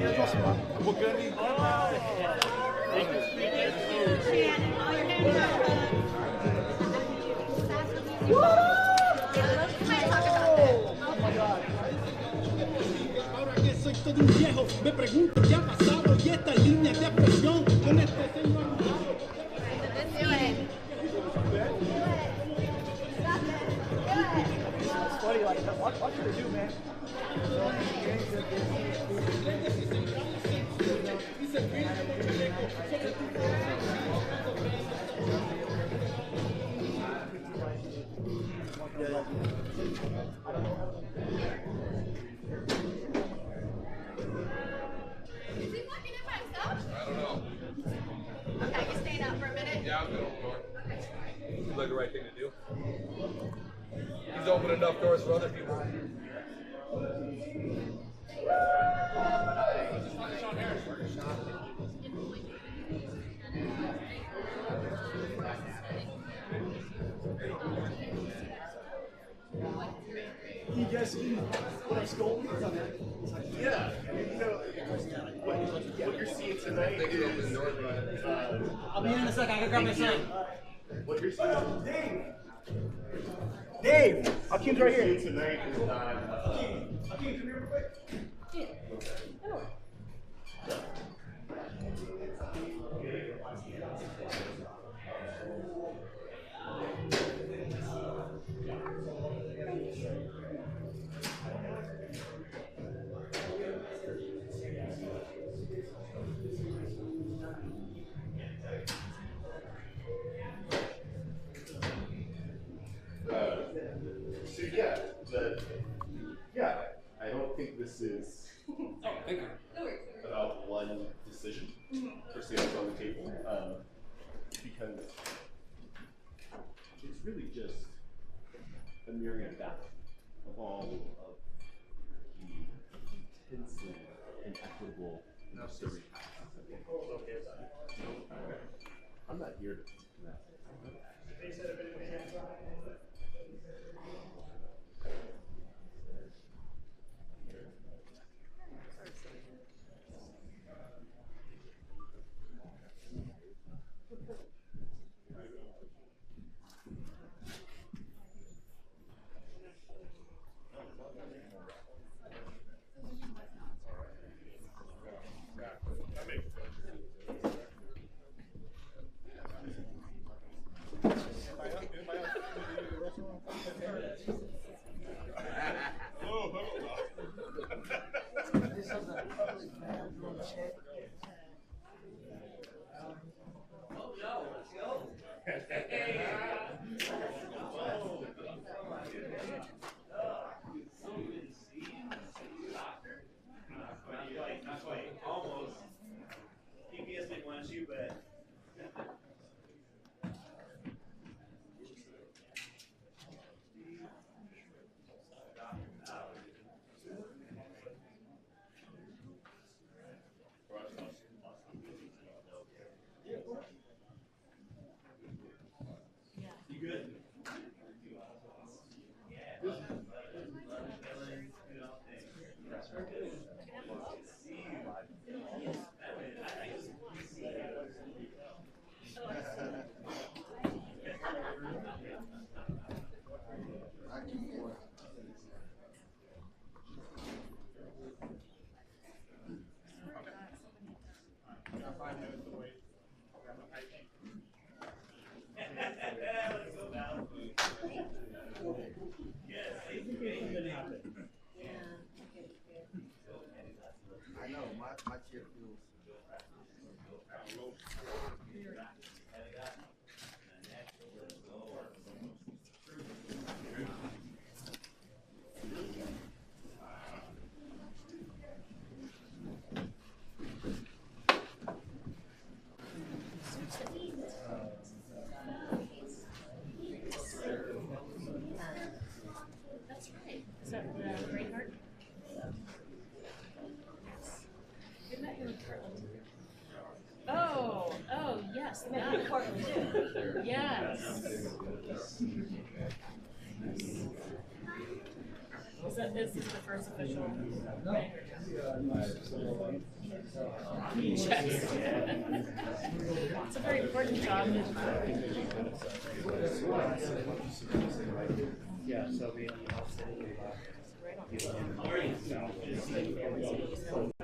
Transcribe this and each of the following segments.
Ahora que soy todo un viejo, me pregunto qué ha pasado y esta línea de presión con este señor. Seems like the right thing to do. He's opened enough doors for other people. You guys what our school is on that? Yeah, you know, what you're seeing tonight is, I'll be in a second. I can grab my son. what you're seeing, Dave, Akeem's right here. tonight is not, Akeem, come here real quick. so yeah, I don't think this is about one decision per se that's on the table, because it's really just a myriad of all of the intensely inequitable disturbing practices. I'm not here to do that. I know, my chair feels. That's right. Is that the Great Heart? Oh, yes. That. Yes. Is This is the first official. Checks. It's a very important job. Yeah, so we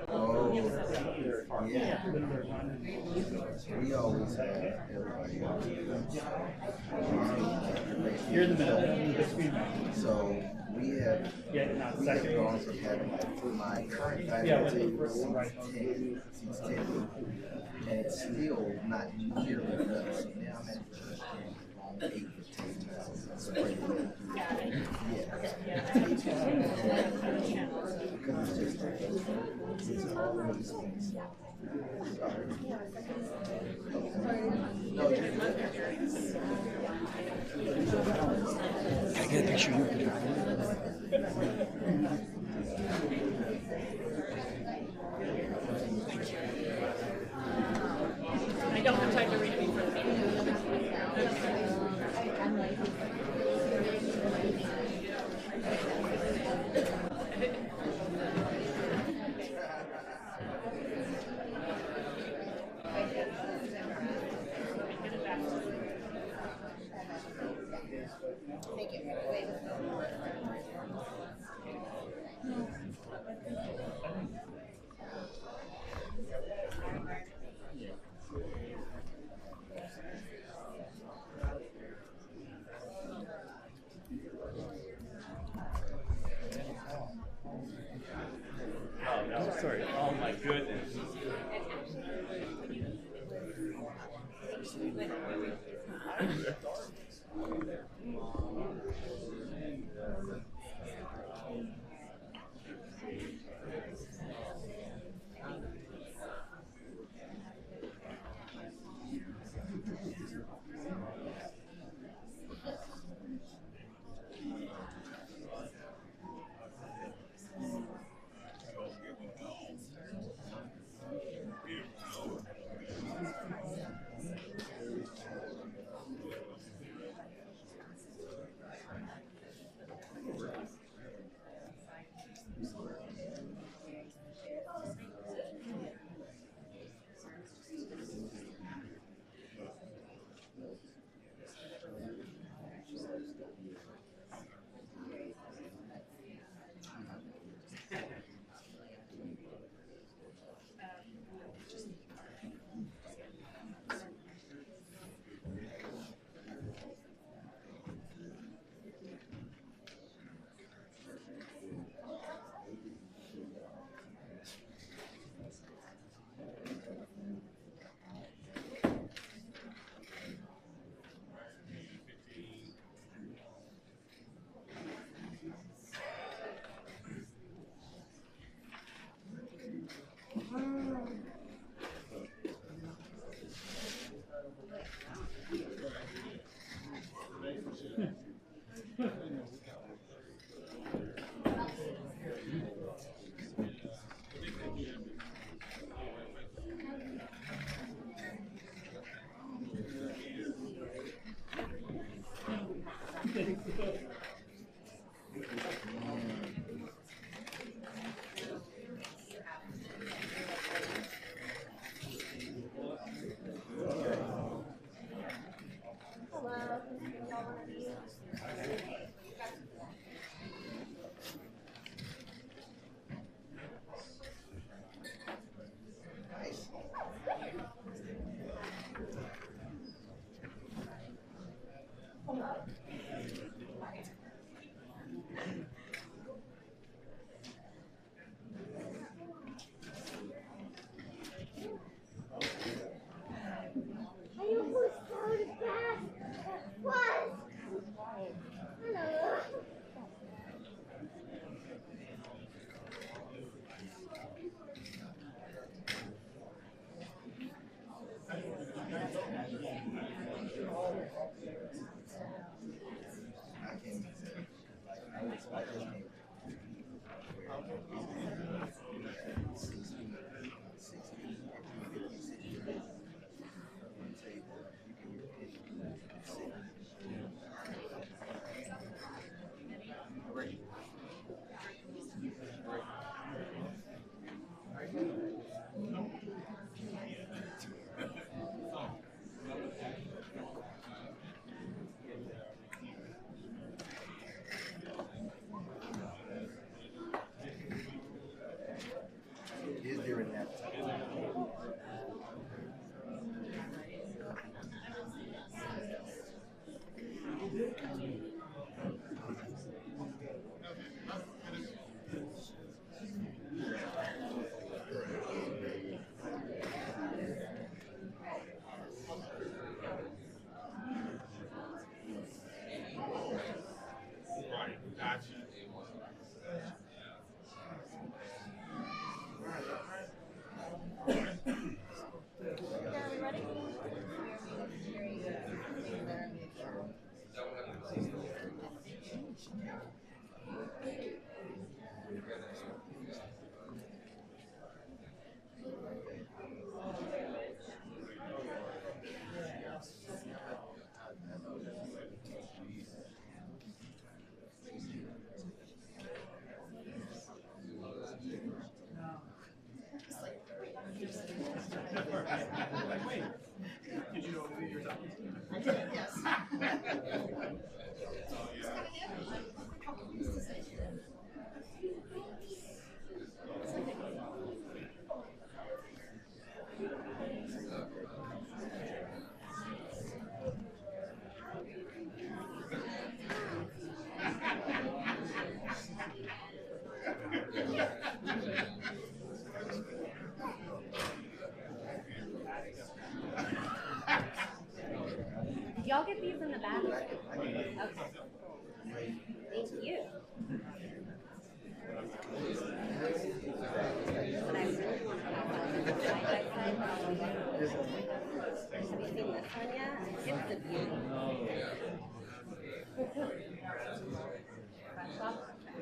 Oh, yeah. We always have everybody else. You're in the middle. So we have gone from having my current faculty seats 10, and it's still not nearly enough. So now I'm at the wrong 8 to 10. Because it's just all of these things. Sorry. No, Can I get a picture of you? I don't have time to read it before the meeting. Sorry. Oh my goodness. get these in the back. Okay. Thank you. But I really want to have one side by side. Have you seen this one yet? It's a beauty. Fresh off the track.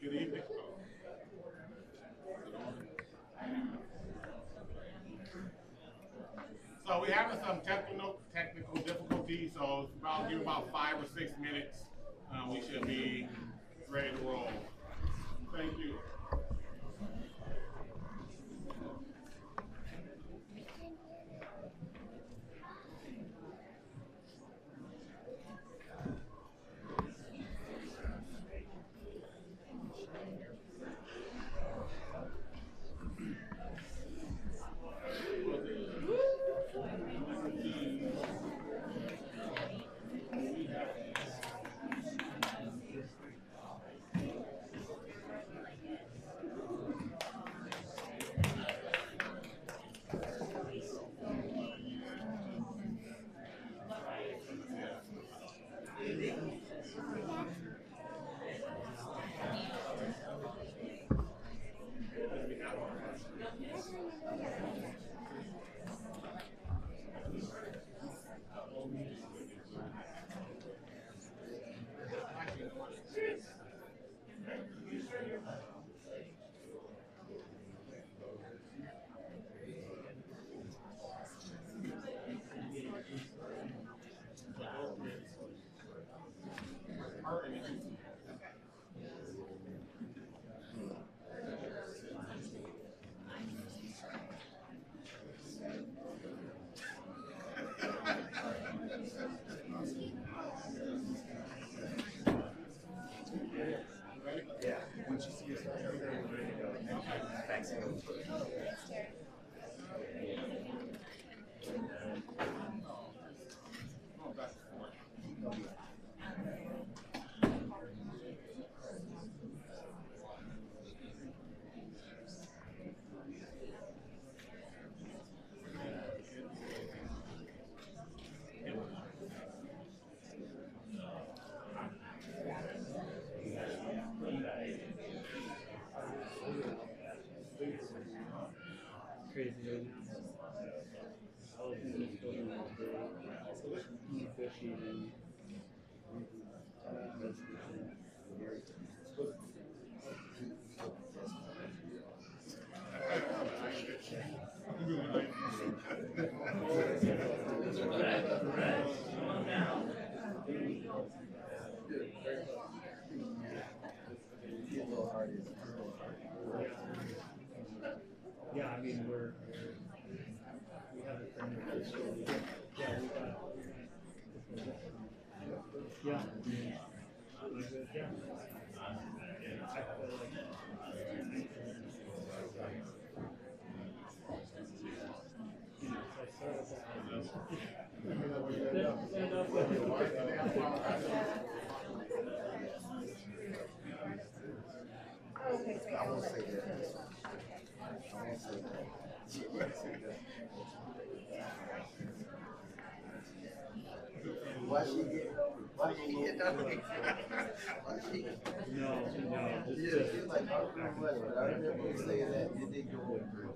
Good evening. So we're having some technical difficulties, so it's give about 5 or 6 minutes. We should be ready to roll. Thank you. Crazy. I was in this building all day, fishing, yeah, I mean, we have a thing with this. Yeah, yeah. I feel like I won't say that. I won't say that. Why she get nothing? no. Yeah, she's like, I don't know much, but I remember you saying that you did go over.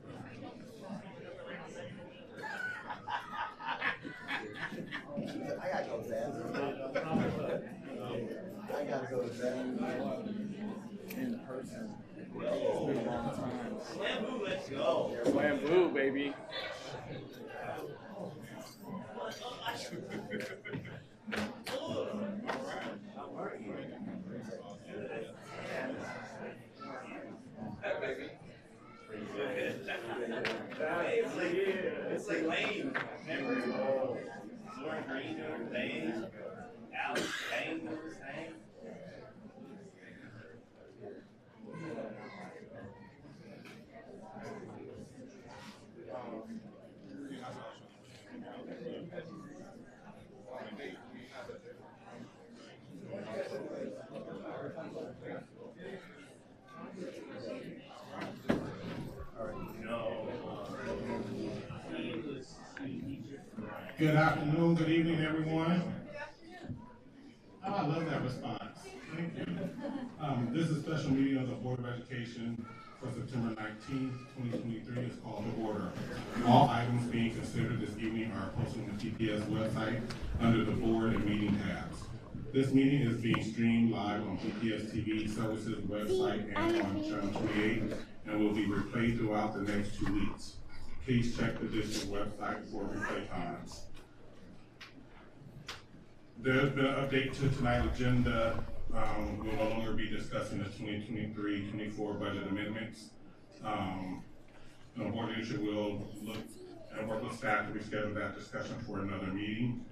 I gotta go to that. I gotta go to that in person. It's been a long time. Slam let's go. Slam Boo, baby. It's like lame. Lauren Green, Dane, Alex, Dane, Hank. Good afternoon, good evening, everyone. Oh, I love that response. Thank you. This is a special meeting of the Board of Education for September 19th, 2023. It's called to order. All items being considered this evening are posted on the TPS website under the Board and Meeting tabs. This meeting is being streamed live on TPS TV Services website and on Channel 28 and will be replayed throughout the next 2 weeks. Please check the district website for replay times. There's been an update to tonight's agenda. We'll no longer be discussing the 2023-24 budget amendments. The board leadership will look and work with staff to reschedule that discussion for another meeting.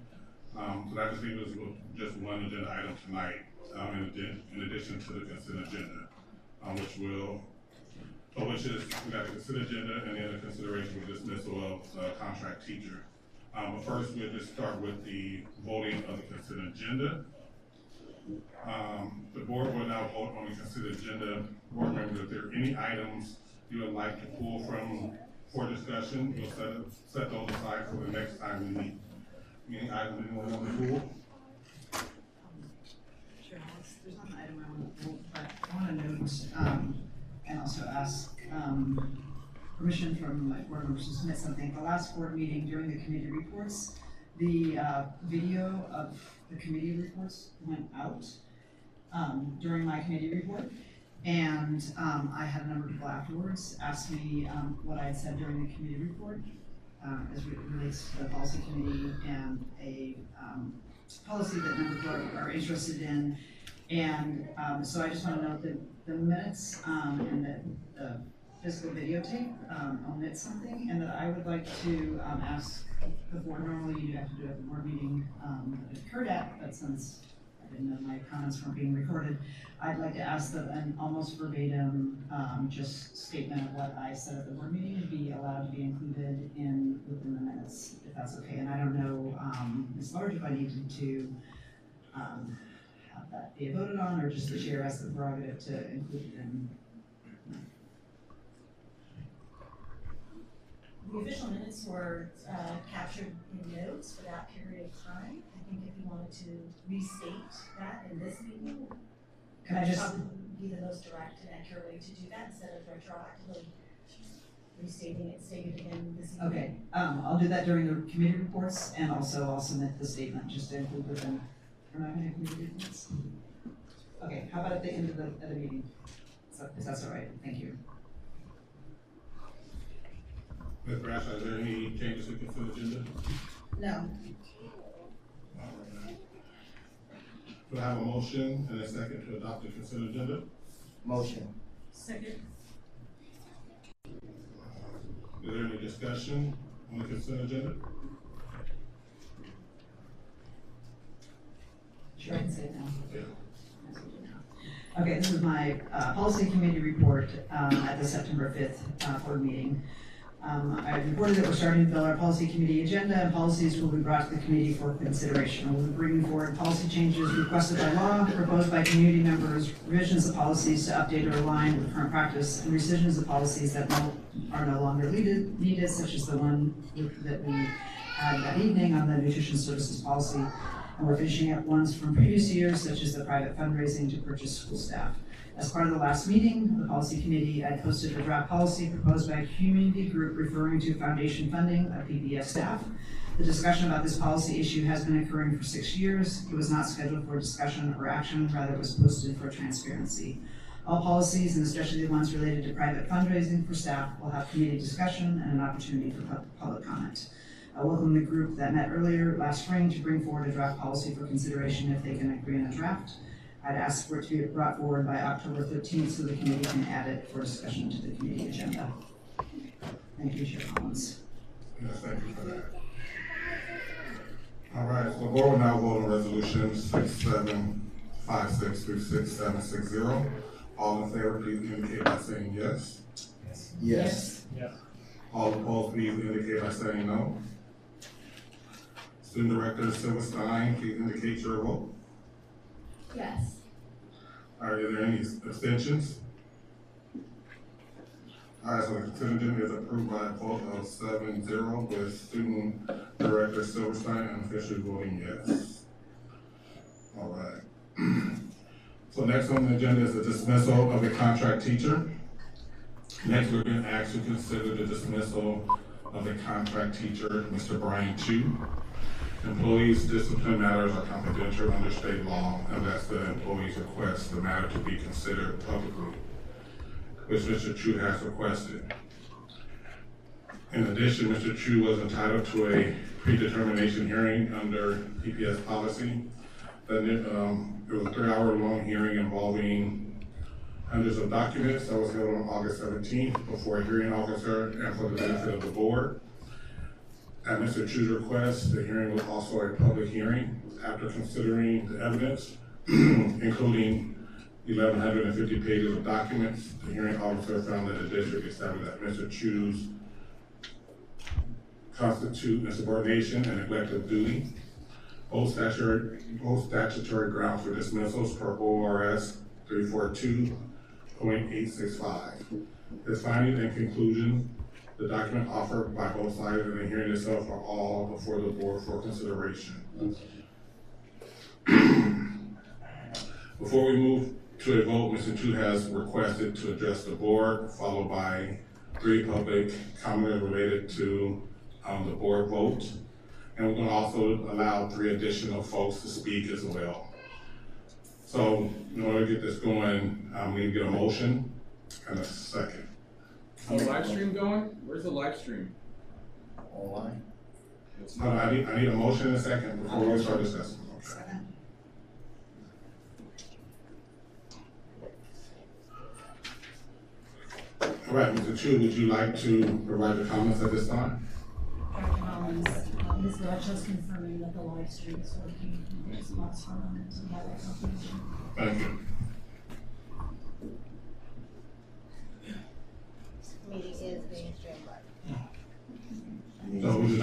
So that just leaves us with just one agenda item tonight, in addition to the consent agenda, which is we got the consent agenda and then a consideration for dismissal of contract teacher. But first, we'll just start with the voting of the consent agenda. The board will now vote on the consent agenda. Board members, if there are any items you would like to pull from for discussion, we'll set those aside for the next time we meet. Any items anyone want to pull? Sure, there's not an item I want to pull, but I want to note and also ask permission from my board members to submit something. The last board meeting during the committee reports, the video of the committee reports went out during my committee report, and I had a number of people afterwards ask me what I had said during the committee report as it relates to the policy committee and a policy that members are interested in. And so I just want to note that the minutes and the physical videotape omit something, and that I would like to ask the board. Normally you have to do it at the board meeting that it occurred at, but since I didn't know my comments weren't being recorded, I'd like to ask that an almost verbatim just statement of what I said at the board meeting be allowed to be included within the minutes, if that's okay. And I don't know, Ms. Large, if I needed to have that be voted on, or just the chair has the prerogative to include it in. The official minutes were captured in notes for that period of time. I think if you wanted to restate that in this meeting, Can I just probably be the most direct and accurate way to do that instead of retroactively restating it, stating it again this evening. Okay, I'll do that during the committee reports, and also I'll submit the statement just to include within. Am I going to committee reports? Okay, how about at the end of the meeting? If that's all right, thank you. Ms. Brash, are there any changes to the consent agenda? No. Do I have a motion and a second to adopt the consent agenda? Motion. Second. Is there any discussion on the consent agenda? Sure, I can say it now. Yeah. Okay, this is my policy committee report at the September 5th board meeting. I reported that we're starting to build our policy committee agenda, and policies will be brought to the committee for consideration. We'll be bringing forward policy changes requested by law, proposed by community members, revisions of policies to update or align with current practice, and rescissions of policies that are no longer needed, such as the one that we had that evening on the nutrition services policy. And we're finishing up ones from previous years, such as the private fundraising to purchase school staff. As part of the last meeting, the policy committee, I posted a draft policy proposed by a community group referring to foundation funding of PBS staff. The discussion about this policy issue has been occurring for 6 years. It was not scheduled for discussion or action, rather it was posted for transparency. All policies, and especially the ones related to private fundraising for staff, will have committee discussion and an opportunity for public comment. I welcome the group that met earlier last spring to bring forward a draft policy for consideration if they can agree on a draft. I'd ask for it to be brought forward by October 13th so the committee can add it for discussion to the committee agenda. Thank you, Chair Collins. Yes, thank you for that. All board will now vote on resolution 6756 through 6760. All in favor, please indicate by saying yes. Yes. Yes. All opposed, please indicate by saying no. Student Director Silverstein, please indicate your vote. Yes. Are there any abstentions? All right, so the consent agenda is approved by a vote of 7-0 with Student Director Silverstein and officially voting yes. All right. So next on the agenda is the dismissal of a contract teacher. Next, we're going to ask to consider the dismissal of a contract teacher, Mr. Bryan Chu. Employees' discipline matters are confidential under state law unless the employees request the matter to be considered publicly, which Mr. Chu has requested. In addition, Mr. Chu was entitled to a predetermination hearing under PPS policy. It was a 3-hour-long hearing involving hundreds of documents that was held on August 17th before a hearing officer and for the benefit of the board. At Mr. Chu's request, the hearing was also a public hearing. After considering the evidence, including 1,150 pages of documents, the hearing officer found that the district established that Mr. Chu's constitute insubordination and neglect of duty. Both statutory grounds for dismissals per ORS 342.865. His findings and conclusion, the document offered by both sides in the hearing itself are all before the board for consideration. Before we move to a vote, Mr. Chu has requested to address the board, followed by 3 public comments related to the board vote. And we're going to also allow 3 additional folks to speak as well. So in order to get this going, we need to get a motion and a second. Is the live stream going? Where's the live stream? Online. I need a motion and a second before we start discussing. Okay. All right, Mr. Chu, would you like to provide the comments at this time? Dr. Collins, Ms. Gotcha's confirming that the live stream is working. There's lots from them to have that confirmation. Thank you. Meeting is being streamed live. So would you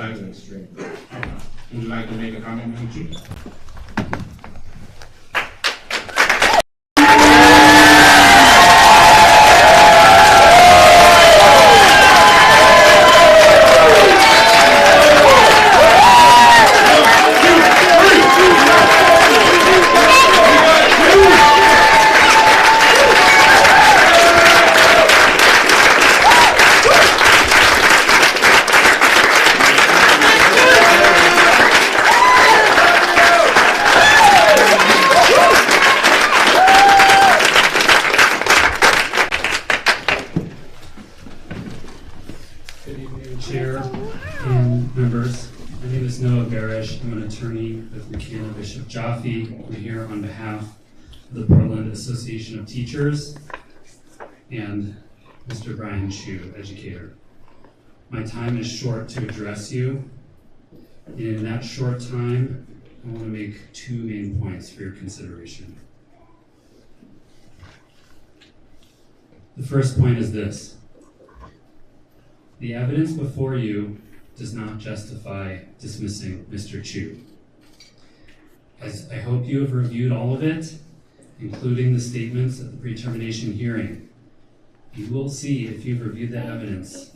like to make a comment, Mr. Chu? I'm here on behalf of the Portland Association of Teachers and Mr. Bryan Chu, educator. My time is short to address you. In that short time, I want to make 2 main points for your consideration. The first point is this: the evidence before you does not justify dismissing Mr. Chu. As I hope you have reviewed all of it, including the statements at the pre-termination hearing, you will see, if you've reviewed that evidence,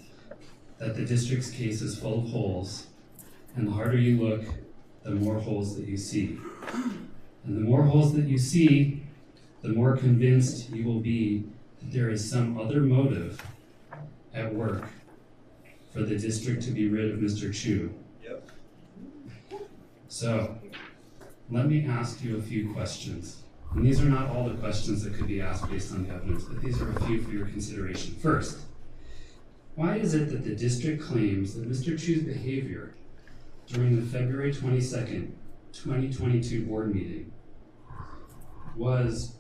that the district's case is full of holes, and the harder you look, the more holes that you see. And the more holes that you see, the more convinced you will be that there is some other motive at work for the district to be rid of Mr. Chu. Yep. So, let me ask you a few questions. And these are not all the questions that could be asked based on the evidence, but these are a few for your consideration. First, why is it that the district claims that Mr. Chu's behavior during the February 22nd, 2022 board meeting was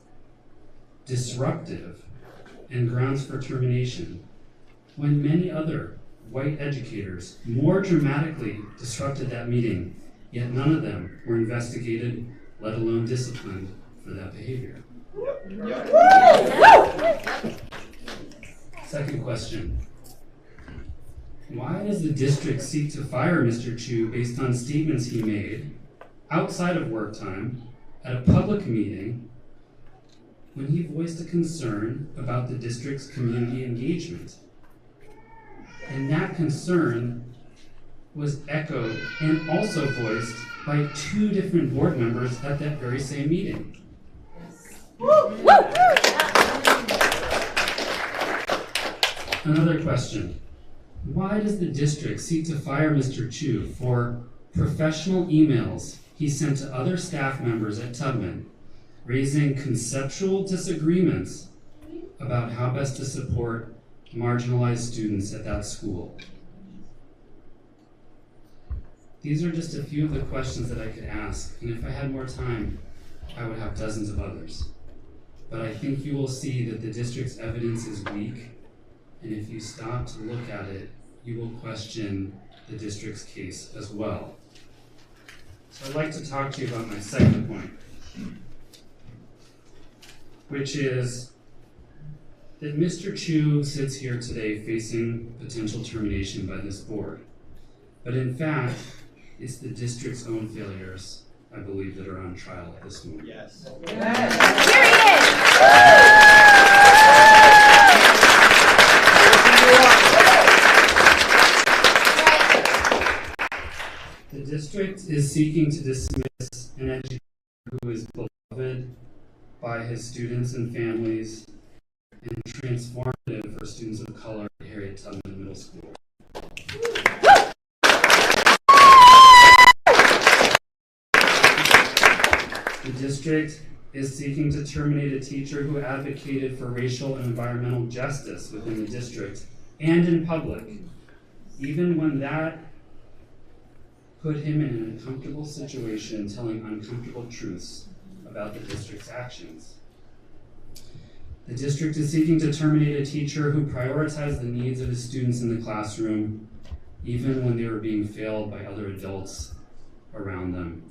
disruptive and grounds for termination, when many other white educators more dramatically disrupted that meeting yet none of them were investigated, let alone disciplined for that behavior. Second question. Why does the district seek to fire Mr. Chu based on statements he made outside of work time at a public meeting when he voiced a concern about the district's community engagement? And that concern was echoed and also voiced by 2 different board members at that very same meeting. Another question. Why does the district seek to fire Mr. Chu for professional emails he sent to other staff members at Tubman, raising conceptual disagreements about how best to support marginalized students at that school? These are just a few of the questions that I could ask, and if I had more time, I would have dozens of others. But I think you will see that the district's evidence is weak, and if you stop to look at it, you will question the district's case as well. So I'd like to talk to you about my second point, which is that Mr. Chu sits here today facing potential termination by this board. But in fact, it's the district's own failures, I believe, that are on trial at this moment. Yes. The district is seeking to dismiss an educator who is beloved by his students and families and transformative for students of color at Harriet Tubman Middle School. The district is seeking to terminate a teacher who advocated for racial and environmental justice within the district and in public, even when that put him in an uncomfortable situation telling uncomfortable truths about the district's actions. The district is seeking to terminate a teacher who prioritized the needs of his students in the classroom, even when they were being failed by other adults around them.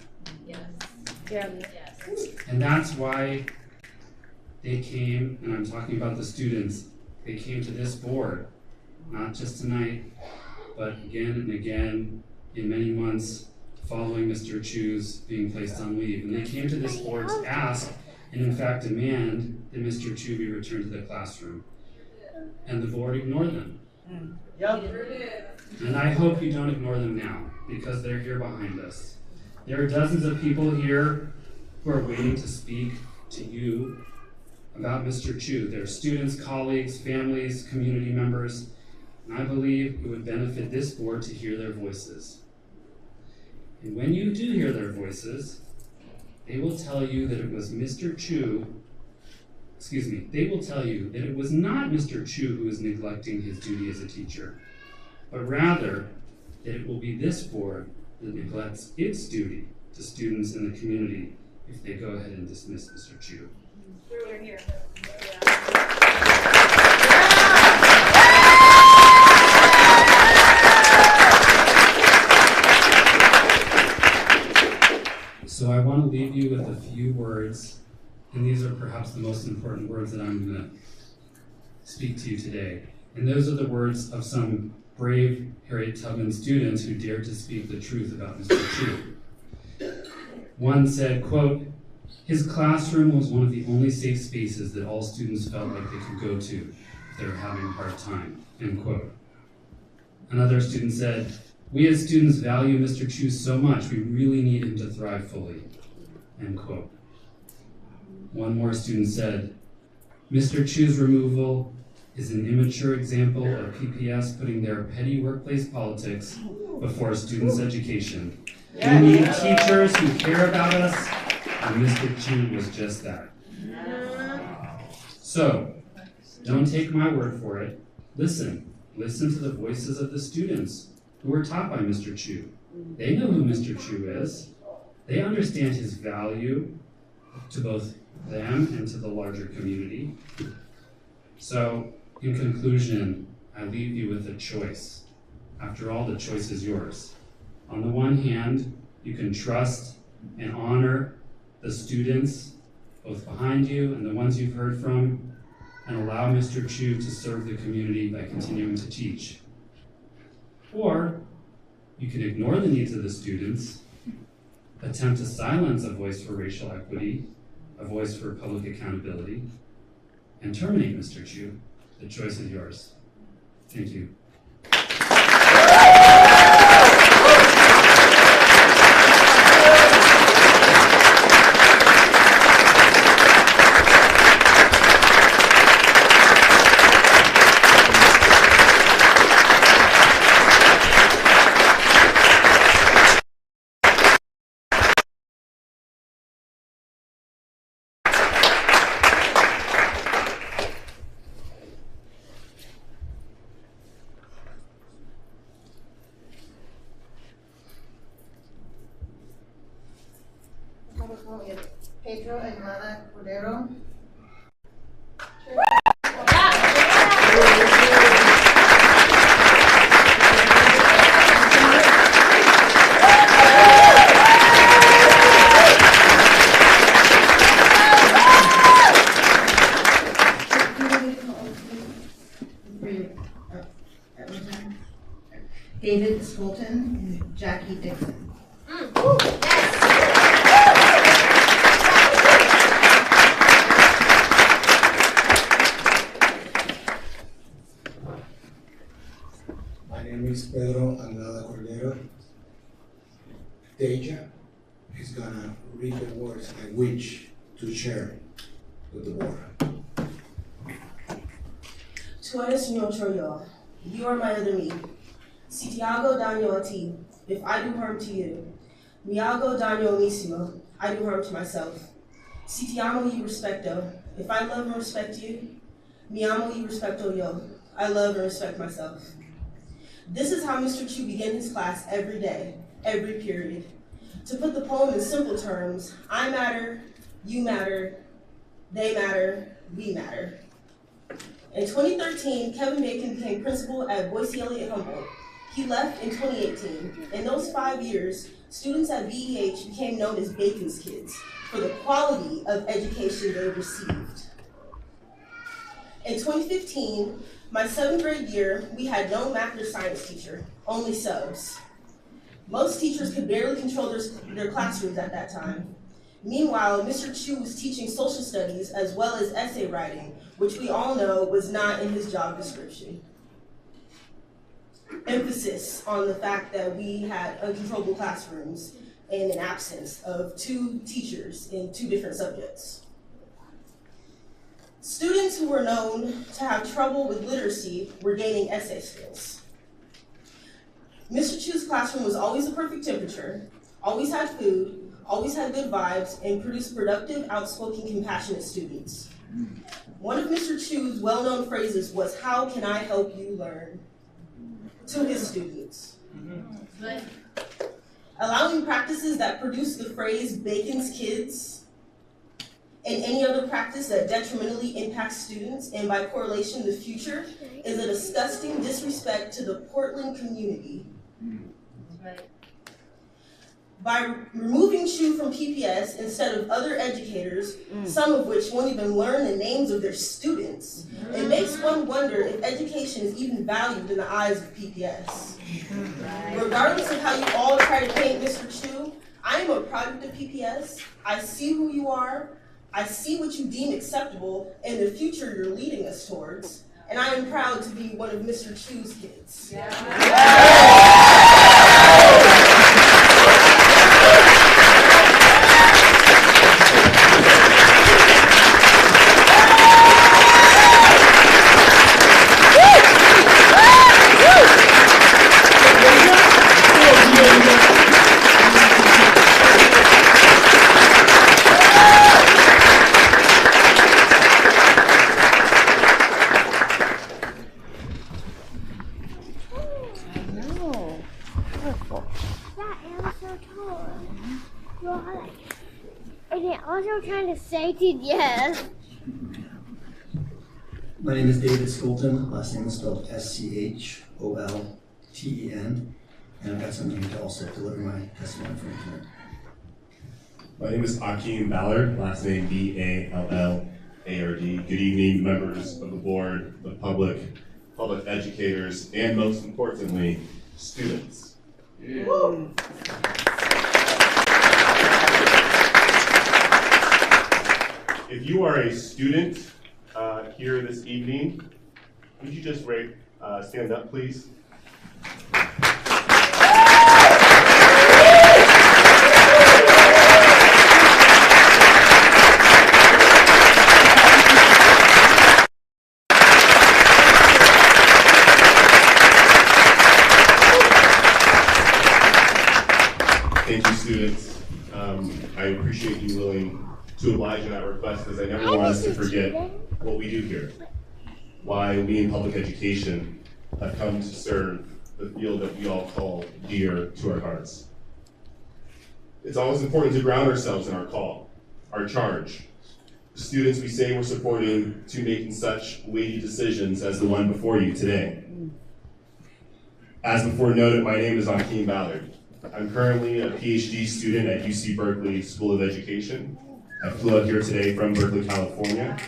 Yes. Yeah. And that's why they came, and I'm talking about the students, they came to this board, not just tonight, but again and again in many months following Mr. Chu's being placed on leave. And they came to this board to ask, and in fact demand, that Mr. Chu be returned to the classroom. And the board ignored them. And I hope you don't ignore them now, because they're here behind us. There are dozens of people here who are waiting to speak to you about Mr. Chu. They're students, colleagues, families, community members, and I believe it would benefit this board to hear their voices. And when you do hear their voices, they will tell you that it was Mr. Chu, they will tell you that it was not Mr. Chu who is neglecting his duty as a teacher, but rather that it will be this board that neglects its duty to students in the community if they go ahead and dismiss Mr. Chu. We're here. So I want to leave you with a few words, and these are perhaps the most important words that I'm going to speak to you today. And those are the words of some brave Harriet Tubman students who dared to speak the truth about Mr. Chu. One said, quote, "His classroom was one of the only safe spaces that all students felt like they could go to if they were having a hard time," end quote. Another student said, "We as students value Mr. Chu so much, we really need him to thrive fully," end quote. One more student said, "Mr. Chu's removal is an immature example of PPS putting their petty workplace politics before students' education. We need teachers who care about us, and Mr. Chu was just that." So, don't take my word for it. Listen to the voices of the students who were taught by Mr. Chu. They know who Mr. Chu is. They understand his value to both them and to the larger community. So, in conclusion, I leave you with a choice. After all, the choice is yours. On the one hand, You can trust and honor the students, both behind you and the ones you've heard from, and allow Mr. Chu to serve the community by continuing to teach. Or you can ignore the needs of the students, attempt to silence a voice for racial equity, a voice for public accountability, and terminate Mr. Chu. The choice is yours. Thank you. Pedro Enmada Cordero. David Skolton and Jackie Dixon. My name is Pedro Andrada Cordero. Deja is gonna read the words I wish to share with the board. Tu eres mi otro yo. You are my other me. Si te hago daño a ti, if I do harm to you, me hago daño a mí mismo, I do harm to myself. Si te amo y respeto, if I love and respect you, me amo y respeto yo, I love and respect myself. This is how Mr. Chu began his class every day, every period. To put the poem in simple terms, I matter, you matter, they matter, we matter. In 2013, Kevin Bacon became principal at Boise Elliott Humboldt. He left in 2018. In those 5 years, students at BEH became known as Bacon's kids for the quality of education they received. In 2015, my 7th grade year, we had no math or science teacher, only subs. Most teachers could barely control their classrooms at that time. Meanwhile, Mr. Chu was teaching social studies as well as essay writing, which we all know was not in his job description. Emphasis on the fact that we had uncontrollable classrooms and an absence of 2 teachers in 2 different subjects. Students who were known to have trouble with literacy were gaining essay skills. Mr. Chu's classroom was always the perfect temperature, always had food, always had good vibes, and produced productive, outspoken, compassionate students. One of Mr. Chu's well-known phrases was, "How can I help you learn?" to his students. Allowing practices that produce the phrase Bacon's kids and any other practice that detrimentally impacts students and by correlation the future is a disgusting disrespect to the Portland community. By removing Chu from PPS instead of other educators, some of which won't even learn the names of their students, it makes one wonder if education is even valued in the eyes of PPS. Regardless of how you all try to paint Mr. Chu, I am a product of PPS. I see who you are, I see what you deem acceptable and the future you're leading us towards, and I am proud to be one of Mr. Chu's kids. Trying to say to yes. My name is David Skolton. Last name is spelled S-C-H-O-L-T-E-N. and I've got something to also deliver my testimony from tonight. My name is Akeem Ballard, last name B-A-L-L-A-R-D. Good evening, members of the board, the public educators, and most importantly, students. Yeah. If you are a student here this evening, would you just stand up, please? Thank you, students. I appreciate you willing to oblige in that request, because I never want us to forget what we do here. Why we in public education have come to serve the field that we all call dear to our hearts. It's always important to ground ourselves in our call, our charge. The students we say we're supporting to making such weighty decisions as the one before you today. As before noted, my name is Akeem Ballard. I'm currently a PhD student at UC Berkeley School of Education. I flew out here today from Berkeley, California.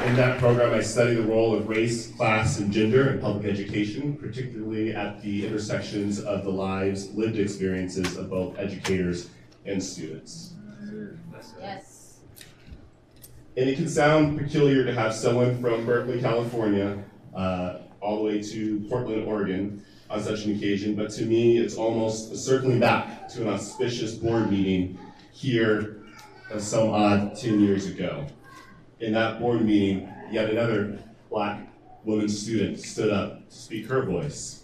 In that program, I study the role of race, class, and gender in public education, particularly at the intersections of the lives, lived experiences of both educators and students. Yes. And it can sound peculiar to have someone from Berkeley, California, all the way to Portland, Oregon, on such an occasion, but to me, it's almost circling back to an auspicious board meeting here some odd 10 years ago. In that board meeting, yet another Black woman student stood up to speak her voice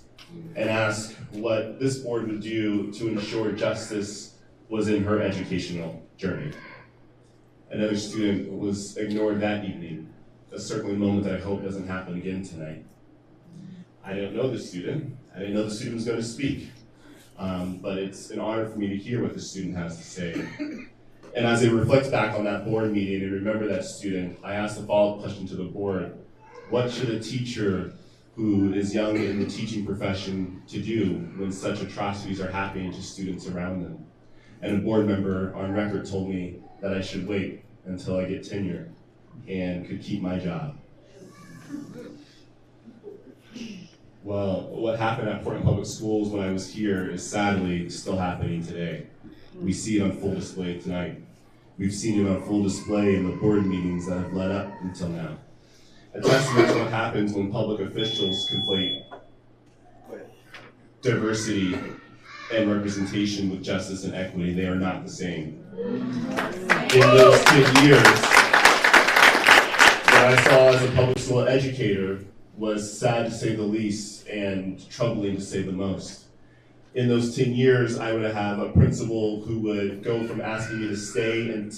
and ask what this board would do to ensure justice was in her educational journey. Another student was ignored that evening, a certainly moment that I hope doesn't happen again tonight. I didn't know the student. I didn't know the student was going to speak, but it's an honor for me to hear what the student has to say. And as I reflect back on that board meeting and remember that student, I asked the follow-up question to the board: what should a teacher who is young in the teaching profession to do when such atrocities are happening to students around them? And a board member on record told me that I should wait until I get tenure and could keep my job. Well, what happened at Portland Public Schools when I was here is sadly still happening today. We see it on full display tonight. We've seen it on full display in the board meetings that have led up until now. A testament to what happens when public officials conflate diversity and representation with justice and equity. They are not the same. In those 10 years, what I saw as a public school educator was sad to say the least and troubling to say the most. In those 10 years, I would have a principal who would go from asking me to stay and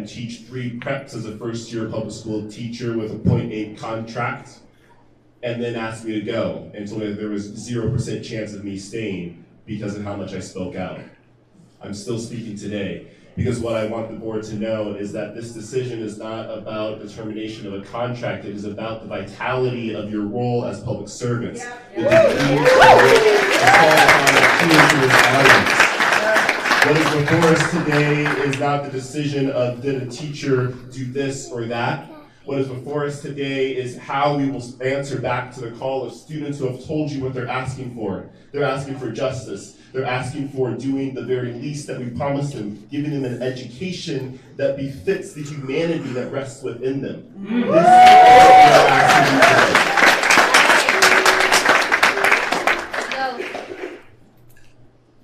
teach 3 preps as a first-year public school teacher with a 0.8 contract, and then ask me to go and told me that there was 0% chance of me staying because of how much I spoke out. I'm still speaking today because what I want the board to know is that this decision is not about the termination of a contract. It is about the vitality of your role as public servants. The What is before us today is not the decision of did a teacher do this or that. What is before us today is how we will answer back to the call of students who have told you what they're asking for. They're asking for justice. They're asking for doing the very least that we promised them, giving them an education that befits the humanity that rests within them. This is what we're asking today.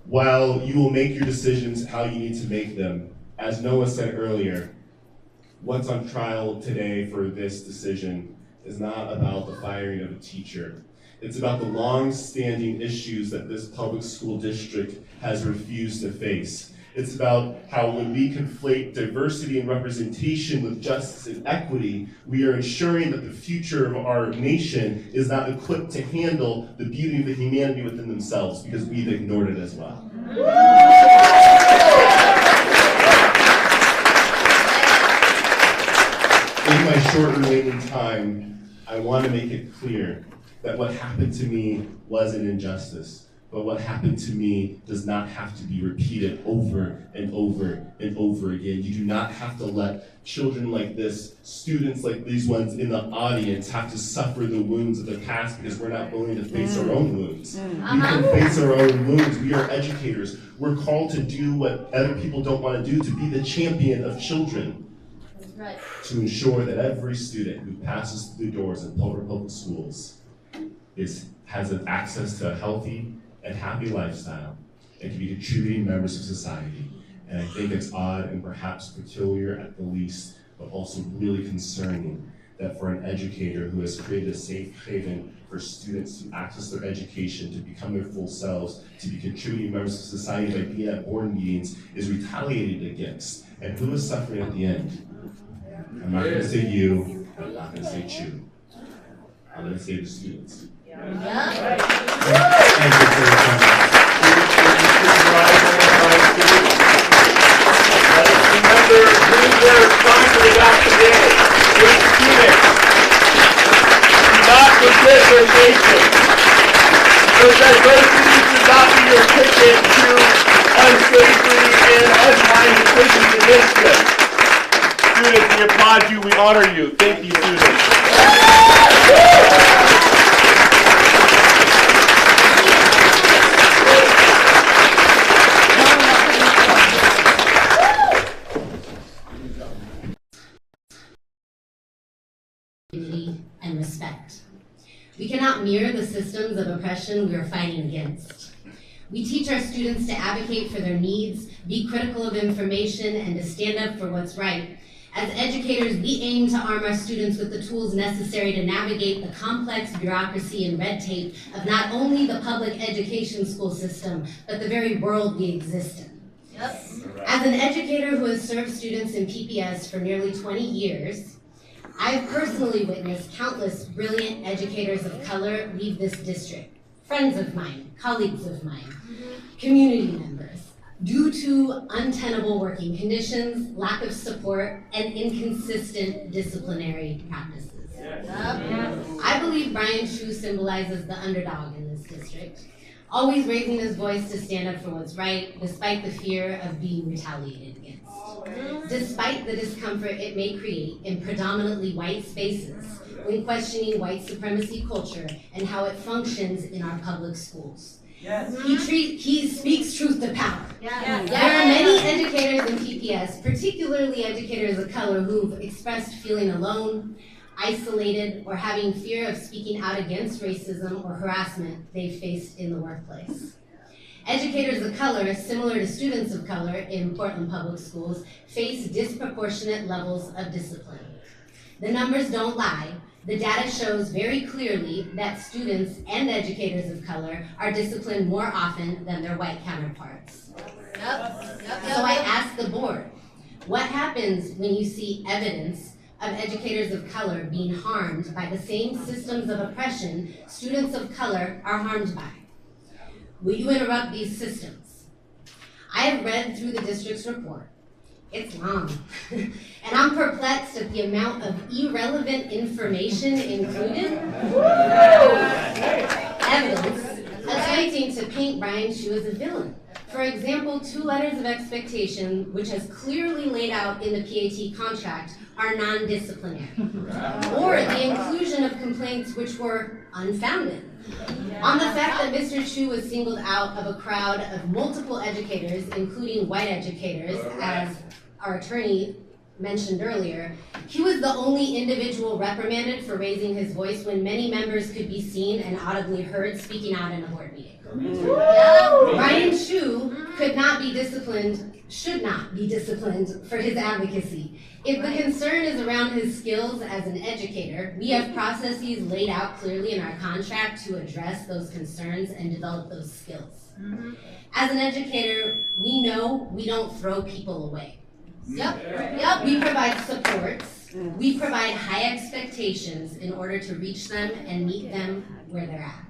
While you will make your decisions how you need to make them, as Noah said earlier, what's on trial today for this decision is not about the firing of a teacher. It's about the long-standing issues that this public school district has refused to face. It's about how when we conflate diversity and representation with justice and equity, we are ensuring that the future of our nation is not equipped to handle the beauty of the humanity within themselves because we've ignored it as well. In my short remaining time, I want to make it clear that what happened to me was an injustice. But what happened to me does not have to be repeated over and over and over again. You do not have to let children like this, students like these ones in the audience, have to suffer the wounds of the past because we're not willing to face our own wounds. We can face our own wounds. We are educators. We're called to do what other people don't want to do, to be the champion of children. Right. To ensure that every student who passes through the doors of public schools has access to a healthy and happy lifestyle and can be contributing members of society. And I think it's odd and perhaps peculiar at the least, but also really concerning that for an educator who has created a safe haven for students to access their education, to become their full selves, to be contributing members of society by being at board meetings, is retaliated against. And who is suffering at the end? I'm not going to say you, and I'm not going to say Chu. I'm going to say the students. Thank you for your comments. Let us remember who we're responsible about today. We're students. Do not forget their nation. Because diversity should not be your ticket to unsavory and unkind decisions against them. Students, we applaud you. We honor you. Thank you, students. And respect. We cannot mirror the systems of oppression we are fighting against. We teach our students to advocate for their needs, be critical of information, and to stand up for what's right. As educators, we aim to arm our students with the tools necessary to navigate the complex bureaucracy and red tape of not only the public education school system, but the very world we exist in. Yep. As an educator who has served students in PPS for nearly 20 years, I have personally witnessed countless brilliant educators of color leave this district, friends of mine, colleagues of mine, community members, due to untenable working conditions, lack of support, and inconsistent disciplinary practices. I believe Bryan Chu symbolizes the underdog in this district, always raising his voice to stand up for what's right, despite the fear of being retaliated against. Despite the discomfort it may create in predominantly white spaces when questioning white supremacy culture and how it functions in our public schools. Yes. He speaks truth to power. Yes. There are many educators in PPS, particularly educators of color, who've expressed feeling alone, isolated, or having fear of speaking out against racism or harassment they've faced in the workplace. Educators of color, similar to students of color in Portland public schools, face disproportionate levels of discipline. The numbers don't lie. The data shows very clearly that students and educators of color are disciplined more often than their white counterparts. So I ask the board, what happens when you see evidence of educators of color being harmed by the same systems of oppression students of color are harmed by? Will you interrupt these systems? I have read through the district's report. It's long. And I'm perplexed at the amount of irrelevant information included. Evidence attempting to paint Bryan Chu as a villain. For example, 2 letters of expectation, which has clearly laid out in the PAT contract, are non-disciplinary. Or the inclusion of complaints which were unfounded. On the fact that Mr. Chu was singled out of a crowd of multiple educators, including white educators, as our attorney mentioned earlier, he was the only individual reprimanded for raising his voice when many members could be seen and audibly heard speaking out in a board meeting. Bryan Chu could not be disciplined, should not be disciplined for his advocacy. If the concern is around his skills as an educator, we have processes laid out clearly in our contract to address those concerns and develop those skills. As an educator, we know we don't throw people away. We provide supports. We provide high expectations in order to reach them and meet them where they're at.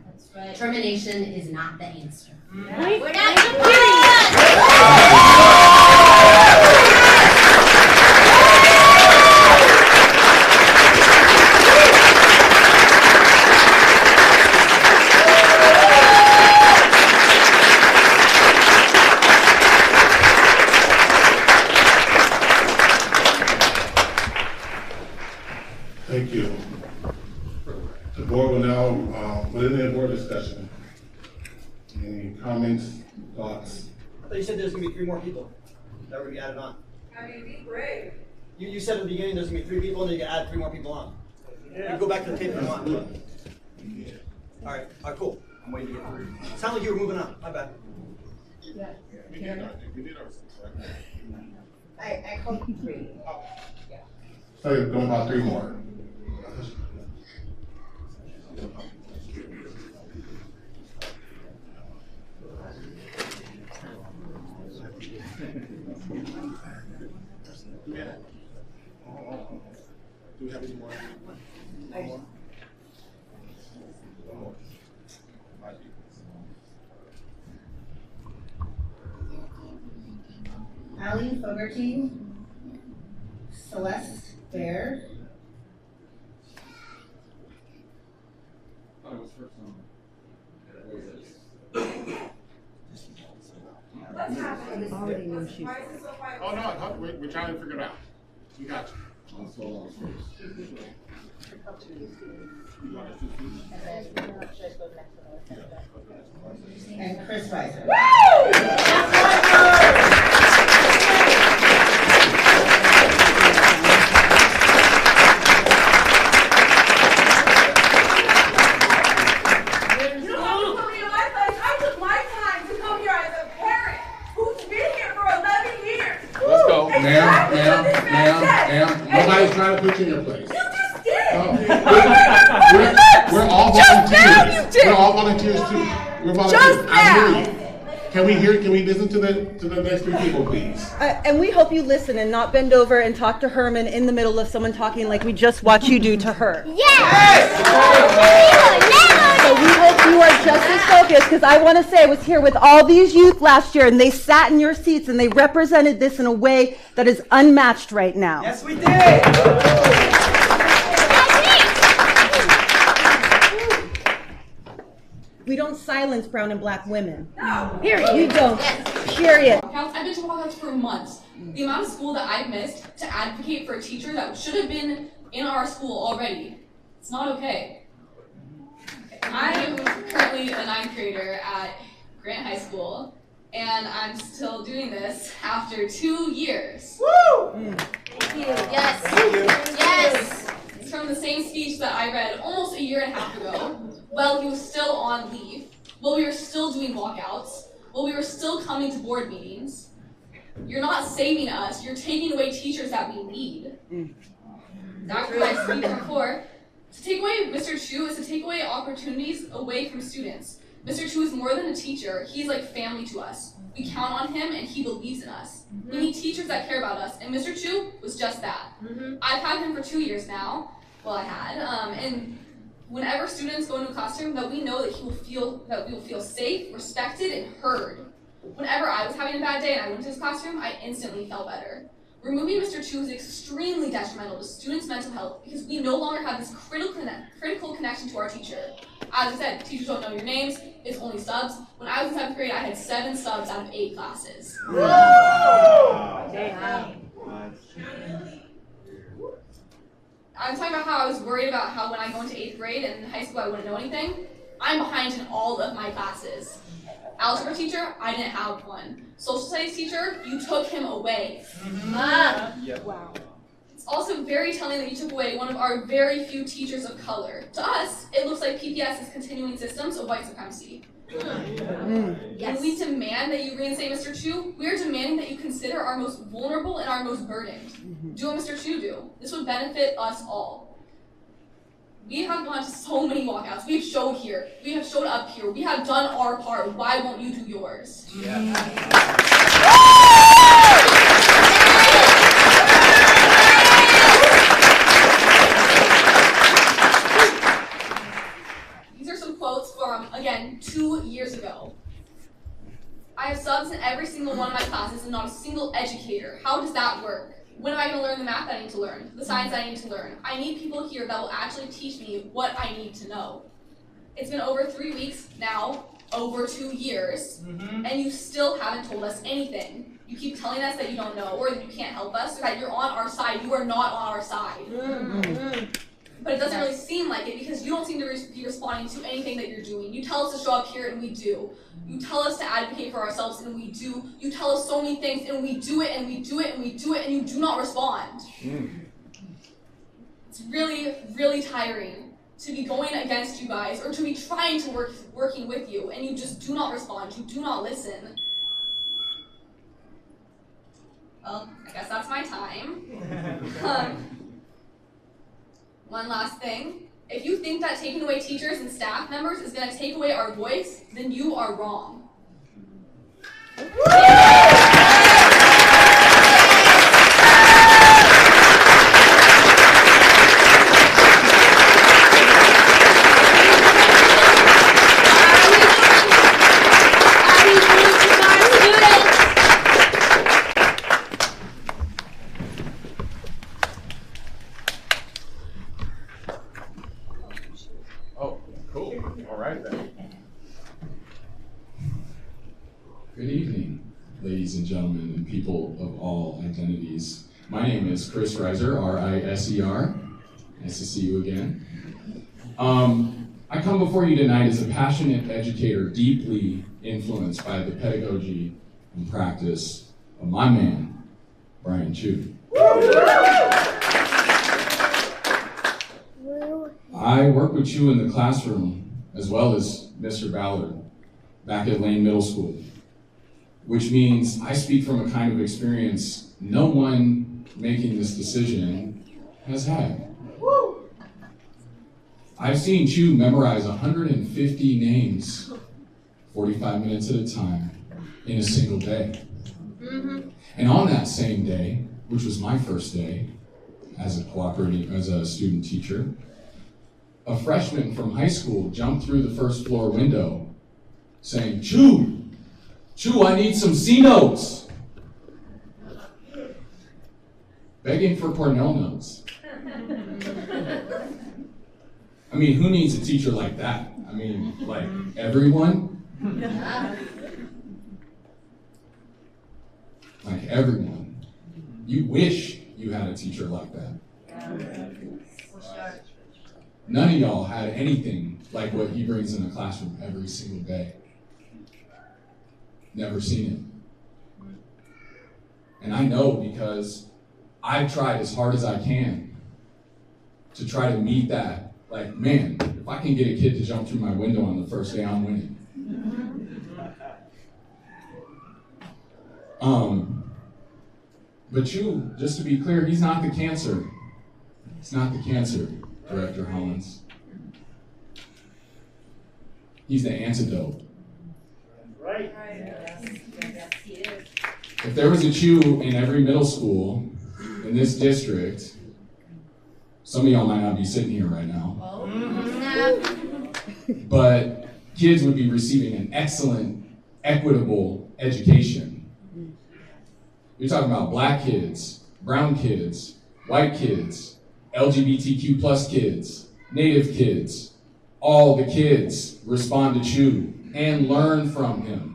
Termination is not the answer. We're The board will now, within the board discussion. Any comments, thoughts? I thought you said there's going to be 3 more people that were going to be added on. I mean, be brave. You said at the beginning there's going to be 3 people and then you can add 3 more people on. Yeah. You go back to the tape if you want. All right, cool. I'm waiting to get through. Sound like you were moving on. My bad. Yeah. We did our I called 3. So you're going about 3 more. Do we have any more? Aline Fogarty, Celeste Bear, What's happening? Oh no, we're trying to figure it out. We got you. and Chris Weiser. Ma'am, nobody's trying to put you in your place. You just did! We're all volunteers. We're all volunteers too. We're volunteers. I hear you. Can we listen to the next 3 people, please? And we hope you listen and not bend over and talk to Herman in the middle of someone talking like we just watched you do to her. Yes! So we hope you are just as focused, because I want to say I was here with all these youth last year and they sat in your seats and they represented this in a way that is unmatched right now. Yes, we did! We don't silence brown and black women. No. Period. We don't. Yes. Period. I've been to walkouts for months. The amount of school that I've missed to advocate for a teacher that should have been in our school already, it's not okay. I'm currently a 9th grader at Grant High School, and I'm still doing this after 2 years. Woo! Thank you. Yes. Thank you. Yes. It's from the same speech that I read almost a year and a half ago. Well, he was still on leave. Well, we were still doing walkouts. Well, we were still coming to board meetings. You're not saving us. You're taking away teachers that we need. That's what I speak for. To take away Mr. Chu is to take away opportunities away from students. Mr. Chu is more than a teacher. He's like family to us. We count on him and he believes in us. We need teachers that care about us, and Mr. Chu was just that. I've had him for 2 years now. Well, I had, and whenever students go into a classroom, that we know that we will feel safe, respected, and heard. Whenever I was having a bad day and I went to his classroom, I instantly felt better. Removing Mr. Chu is extremely detrimental to students' mental health because we no longer have this critical connection to our teacher. As I said, teachers don't know your names, it's only subs. When I was in 7th grade, I had 7 subs out of 8 classes. I'm talking about how I was worried about how when I go into 8th grade and in high school I wouldn't know anything. I'm behind in all of my classes. Algebra teacher, I didn't have one. Social studies teacher, you took him away. Wow. It's also very telling that you took away one of our very few teachers of color. To us, it looks like PPS is continuing systems of white supremacy. When we demand that you reinstate Mr. Chu, we are demanding that you consider our most vulnerable and our most burdened. Do what Mr. Chu do. This would benefit us all. We have gone to so many walkouts. We have showed here. We have showed up here. We have done our part. Why won't you do yours? These are some quotes from, again, 2 years ago. I have subs in every single one of my classes and not a single educator. How does that work? When am I going to learn the math that I need to learn? The science that I need to learn? I need people here that will actually teach me what I need to know. It's been over 3 weeks now, over 2 years, and you still haven't told us anything. You keep telling us that you don't know, or that you can't help us, or that you're on our side. You are not on our side. but it doesn't really seem like it because you don't seem to be responding to anything that you're doing. You tell us to show up here and we do. You tell us to advocate for ourselves and we do. You tell us so many things and we do it and we do it and we do it and you do not respond. It's really, really tiring to be going against you guys or to be trying to working with you and you just do not respond. You do not listen. Well, I guess that's my time. One last thing. If you think that taking away teachers and staff members is going to take away our voice, then you are wrong. Oh, cool. All right then. Good evening, ladies and gentlemen, and people of all identities. My name is Chris Reiser, R-I-S-E-R. Nice to see you again. I come before you tonight as a passionate educator, deeply influenced by the pedagogy and practice of my man, Bryan Chu. I worked with Chu in the classroom, as well as Mr. Ballard, back at Lane Middle School, which means I speak from a kind of experience no one making this decision has had. I've seen Chu memorize 150 names, 45 minutes at a time, in a single day. And on that same day, which was my first day as a student teacher, a freshman from high school jumped through the first floor window saying, Chu, I need some C notes. Begging for Cornell notes. I mean, who needs a teacher like that? I mean, like, everyone? Like, everyone. You wish you had a teacher like that. None of y'all had anything like what he brings in the classroom every single day. Never seen it. And I know because I've tried as hard as I can to try to meet that. Like, man, if I can get a kid to jump through my window on the first day, I'm winning. But Chu, just to be clear, he's not the cancer. He's not the cancer, Director Hollins. He's the antidote. Right. If there was a Chu in every middle school in this district, some of y'all might not be sitting here right now, but kids would be receiving an excellent, equitable education. You're talking about black kids, brown kids, white kids, LGBTQ plus kids, native kids. All the kids respond to Chu and learn from him.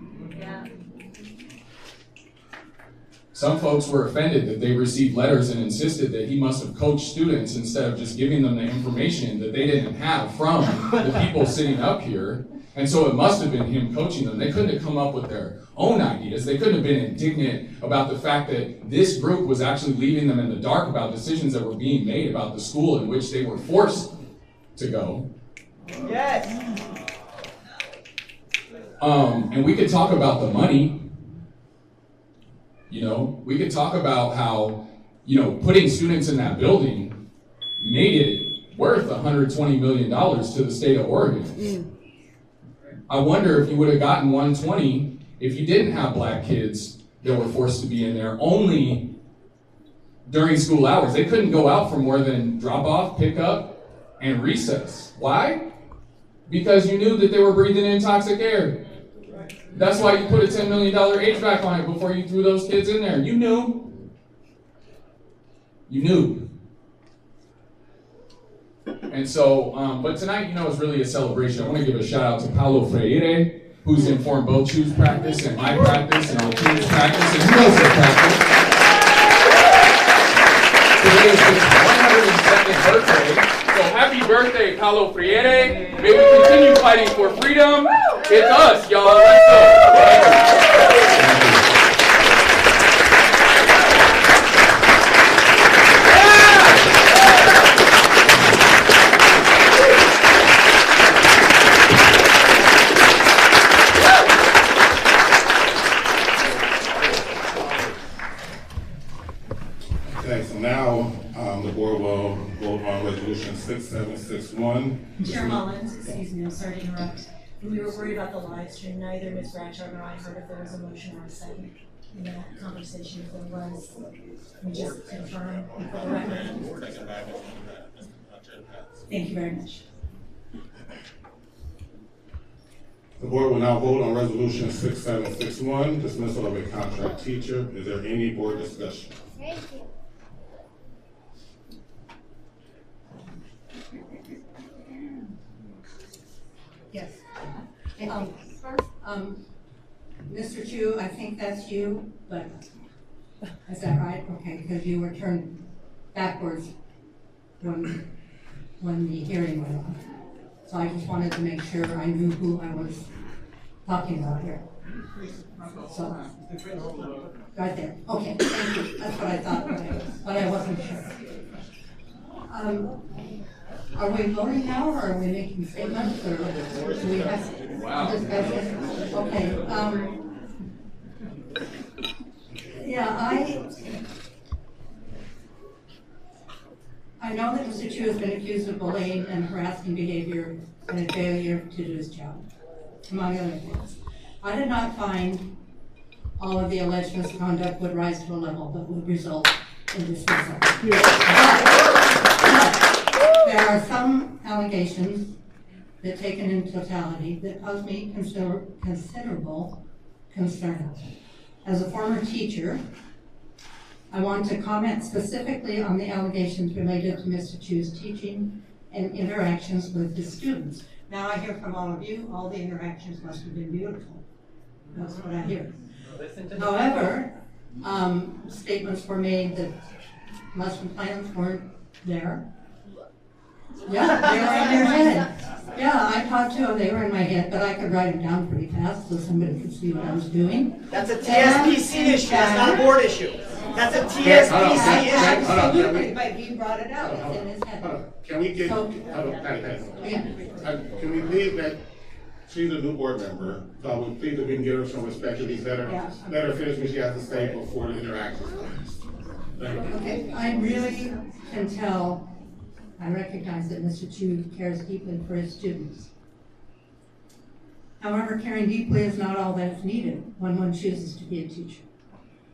Some folks were offended that they received letters and insisted that he must have coached students instead of just giving them the information that they didn't have from the people sitting up here. And so it must have been him coaching them. They couldn't have come up with their own ideas. They couldn't have been indignant about the fact that this group was actually leaving them in the dark about decisions that were being made about the school in which they were forced to go. Yes. And we could talk about the money. You know, we could talk about how, putting students in that building made it worth $120 million to the state of Oregon. I wonder if you would have gotten 120 if you didn't have black kids that were forced to be in there only during school hours. They couldn't go out for more than drop off, pick up, and recess. Why? Because you knew that they were breathing in toxic air. That's why you put a $10 million HVAC on it before you threw those kids in there. You knew. You knew. And so, but tonight, is really a celebration. I want to give a shout out to Paulo Freire, who's informed both Chu's practice and my practice and the team's practice and who knows their practice. Today is his 102nd birthday, so Happy birthday, Paulo Freire. May we continue fighting for freedom. It's us, y'all. Let's go. Okay, so now the board will vote on resolution 6761. Chair Mullins, excuse me, I'm sorry to interrupt. We were worried about the live stream. Neither Ms. Bradshaw nor I heard if there was a motion or a second in that conversation. If there was, we just confirm for the record. Thank you very much. The board will now vote on resolution 6761, dismissal of a contract teacher. Is there any board discussion? Thank you. Yes. Mr. Chu, I think that's you, but is that right? Okay, because you were turned backwards when the hearing went on. So I just wanted to make sure I knew who I was talking about here. So, right there. Okay, thank you. That's what I thought, but I wasn't sure. Are we voting now, or are we making statements, or do we have discussion? Okay. Yeah, I know that Mr. Chu has been accused of bullying and harassing behavior and a failure to do his job, among other things. I did not find all of the alleged misconduct would rise to a level that would result in dismissal. There are some allegations that, taken in totality, that cause me considerable concern. As a former teacher, I want to comment specifically on the allegations related to Mr. Chu's teaching and interactions with his students. Now I hear from all of you, all the interactions must have been beautiful. That's what I hear. However, statements were made that lesson plans weren't there. Yeah, they were in your head. Yeah, I taught too. They were in my head, but I could write them down pretty fast so somebody could see what I was doing. That's a TSPC issue. That's not a board issue. That's a TSPC issue. Absolutely, but he brought it out. It's in his head. Can we get, can we leave that, she's a new board member, so we please if we can give her some respect, at least let her finish what she has to say before the interaction starts. Thank you. Okay, I really can tell, I recognize that Mr. Chu cares deeply for his students. However, caring deeply is not all that is needed when one chooses to be a teacher.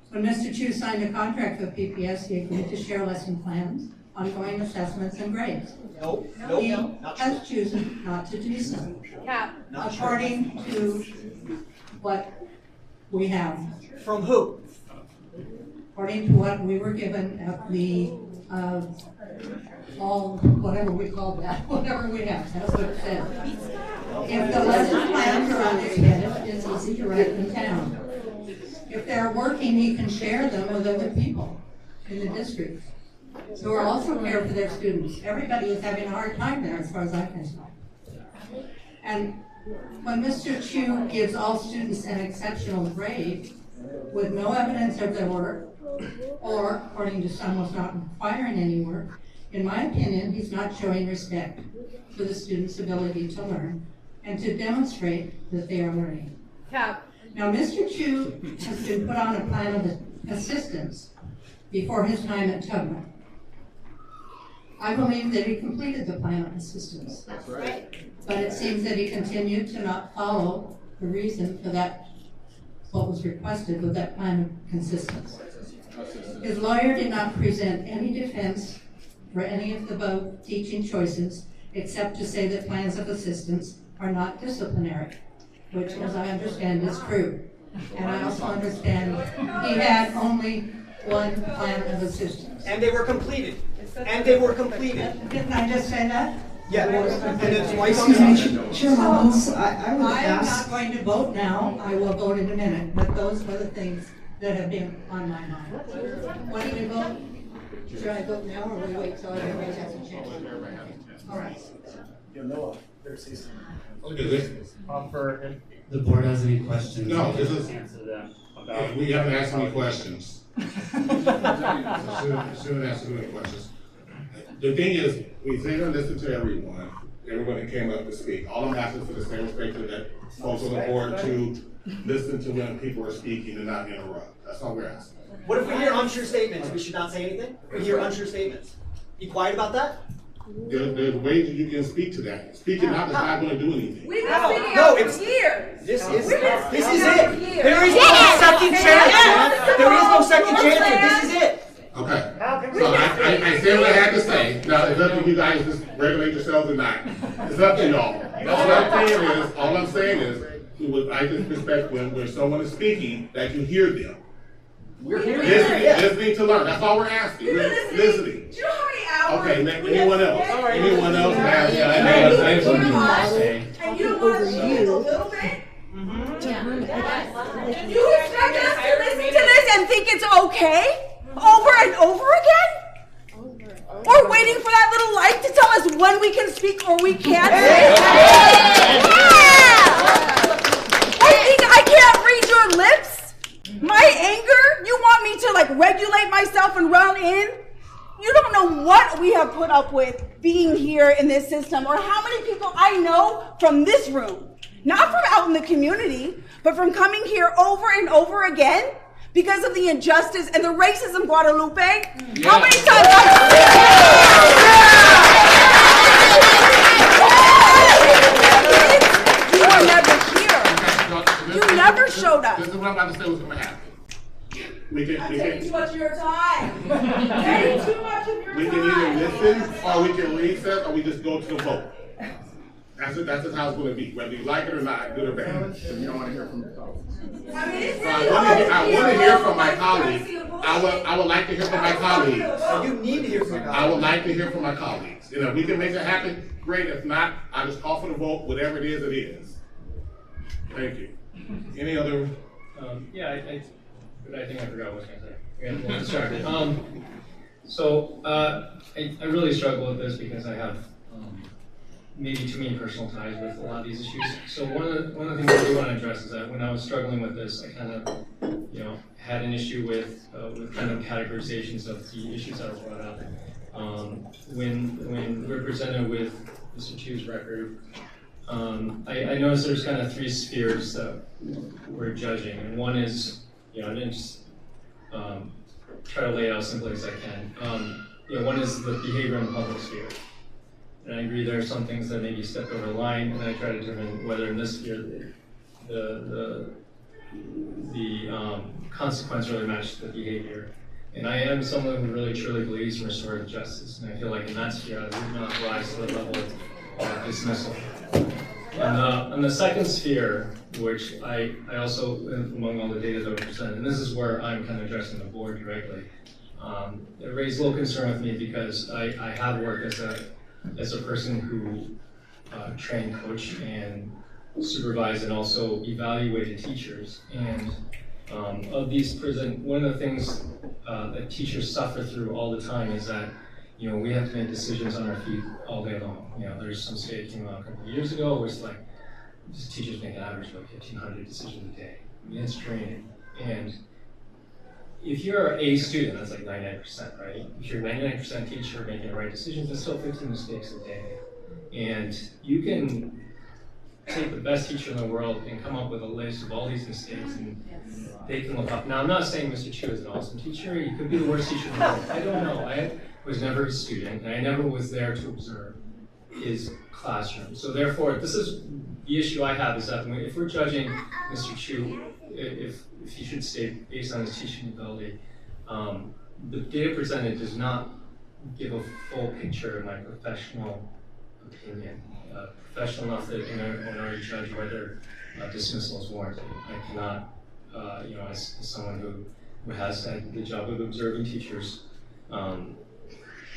When Mr. Chu signed a contract with PPS, he agreed to share lesson plans, ongoing assessments, and grades. He has chosen not to do so. According to what we have. From who? According to what we were given at the whatever we call that, whatever we have, that's what it says. If the lesson plans are on his head, it's easy to write them down. If they're working, he can share them with other people in the district who are also care for their students. Everybody is having a hard time there as far as I can tell. And when Mr. Chu gives all students an exceptional grade with no evidence of their work, or according to some was not requiring any work, in my opinion, he's not showing respect for the students' ability to learn and to demonstrate that they are learning. Now, Mr. Chu has been put on a plan of assistance before his time at Tubman. I believe that he completed the plan of assistance. That's right. But it seems that he continued to not follow the reason for that, what was requested with that plan of consistence. His lawyer did not present any defense for any of the above teaching choices, except to say that plans of assistance are not disciplinary, which, as I understand, is true. And I also understand he had only one plan of assistance. And they were completed. And they were completed. Didn't I just say that? Yeah. And it's twice on Chair Mullins, I am not going to vote now. I will vote in a minute, but those are the things that have been on my mind. When do we vote? Should I vote now, or we wait till everybody has a chance? All right. You know, there's season. The board has any questions? No, we this can is- answer them about. We haven't asked any questions. Shouldn't ask too many questions. The thing is, we sit and listen to everyone that came up to speak. All I'm asking for the same respect to that folks on the board to listen to when people are speaking and not interrupt. That's all we're asking. What if we hear untrue statements? We should not say anything? If we hear untrue statements. Be quiet about that? There's ways that you can speak to that. Speaking out is not going to do anything. We've been speaking out for years. This is We've been it. This speaking is out it. for years. There is no second chance, man. There is no second chance here. This is it. Okay. So I said what I had to say. Now it's up to you guys to regulate yourselves or not. It's up to y'all. All I'm saying is, I just respect when someone is speaking that you hear them. We're hearing Listening to learn. That's all we're asking. You've been Listening. Do you know how many hours? Okay, anyone else? Anyone else? I have something to say. And you don't want to listen a little bit? You expect us to listen to this and think it's okay? Over and over again? Or waiting for that little light to tell us when we can speak or we can't speak? I think I can't read your lips? My anger? You want me to like regulate myself and run in? You don't know what we have put up with being here in this system or how many people I know from this room. Not from out in the community, but from coming here over and over again because of the injustice and the racism, Guadalupe. Yeah. How many times you were never here. You never showed up. This is what I'm about to say was going to happen. We Taking too much of your time. Taking too much of your time. can either listen or we can recess or we just go to the vote. That's just how it's going to be, whether you like it or not, good or bad. You don't want to hear from your colleagues. I mean, it's So really I want to hear from my colleagues. colleagues. I would like to hear from my colleagues. You need to hear from your colleagues. I would like to hear from my colleagues. You know, if we can make it happen, great. If not, I'll just call for the vote, whatever it is, it is. Thank you. Any other? But I think I forgot what I was going to say. I got a little distracted. I really struggle with this because I have maybe too many personal ties with a lot of these issues. So one of the things I do want to address is that when I was struggling with this, I kind of, had an issue with kind of categorizations of the issues that were brought up. When we're presented with Mr. Chu's record, I noticed there's kind of three spheres that we're judging, and one is, I didn't just try to lay it out as simply as I can. One is the behavior in the public sphere. And I agree there are some things that maybe stepped over the line, and I try to determine whether in this sphere the consequence really matched the behavior. And I am someone who really truly believes in restorative justice, and I feel like in that sphere I would not rise to the level of dismissal. On the second sphere, which I also, among all the data that were presented, and this is where I'm kind of addressing the board directly, it raised a little concern with me because I have worked as a person who trained, coached, and supervised and also evaluated teachers. And of these one of the things that teachers suffer through all the time is that we have to make decisions on our feet all day long. There's some state that came out a couple of years ago where it's like teachers make an average of 1,500 decisions a day. I mean, it's training. And if you're an A student, that's like 99%, right? If you're a 99% teacher making the right decisions, that's still 15 mistakes a day. And you can take the best teacher in the world and come up with a list of all these mistakes, and they can look up. Now, I'm not saying Mr. Chu is an awesome teacher. He could be the worst teacher in the world. I don't know. I was never his student, and I never was there to observe his classroom. So therefore, this is the issue I have, is that if we're judging Mr. Chu, if he should stay based on his teaching ability, the data presented does not give a full picture of my professional opinion. Professional enough that in order to judge whether dismissal is warranted. I cannot, as someone who has had the job of observing teachers,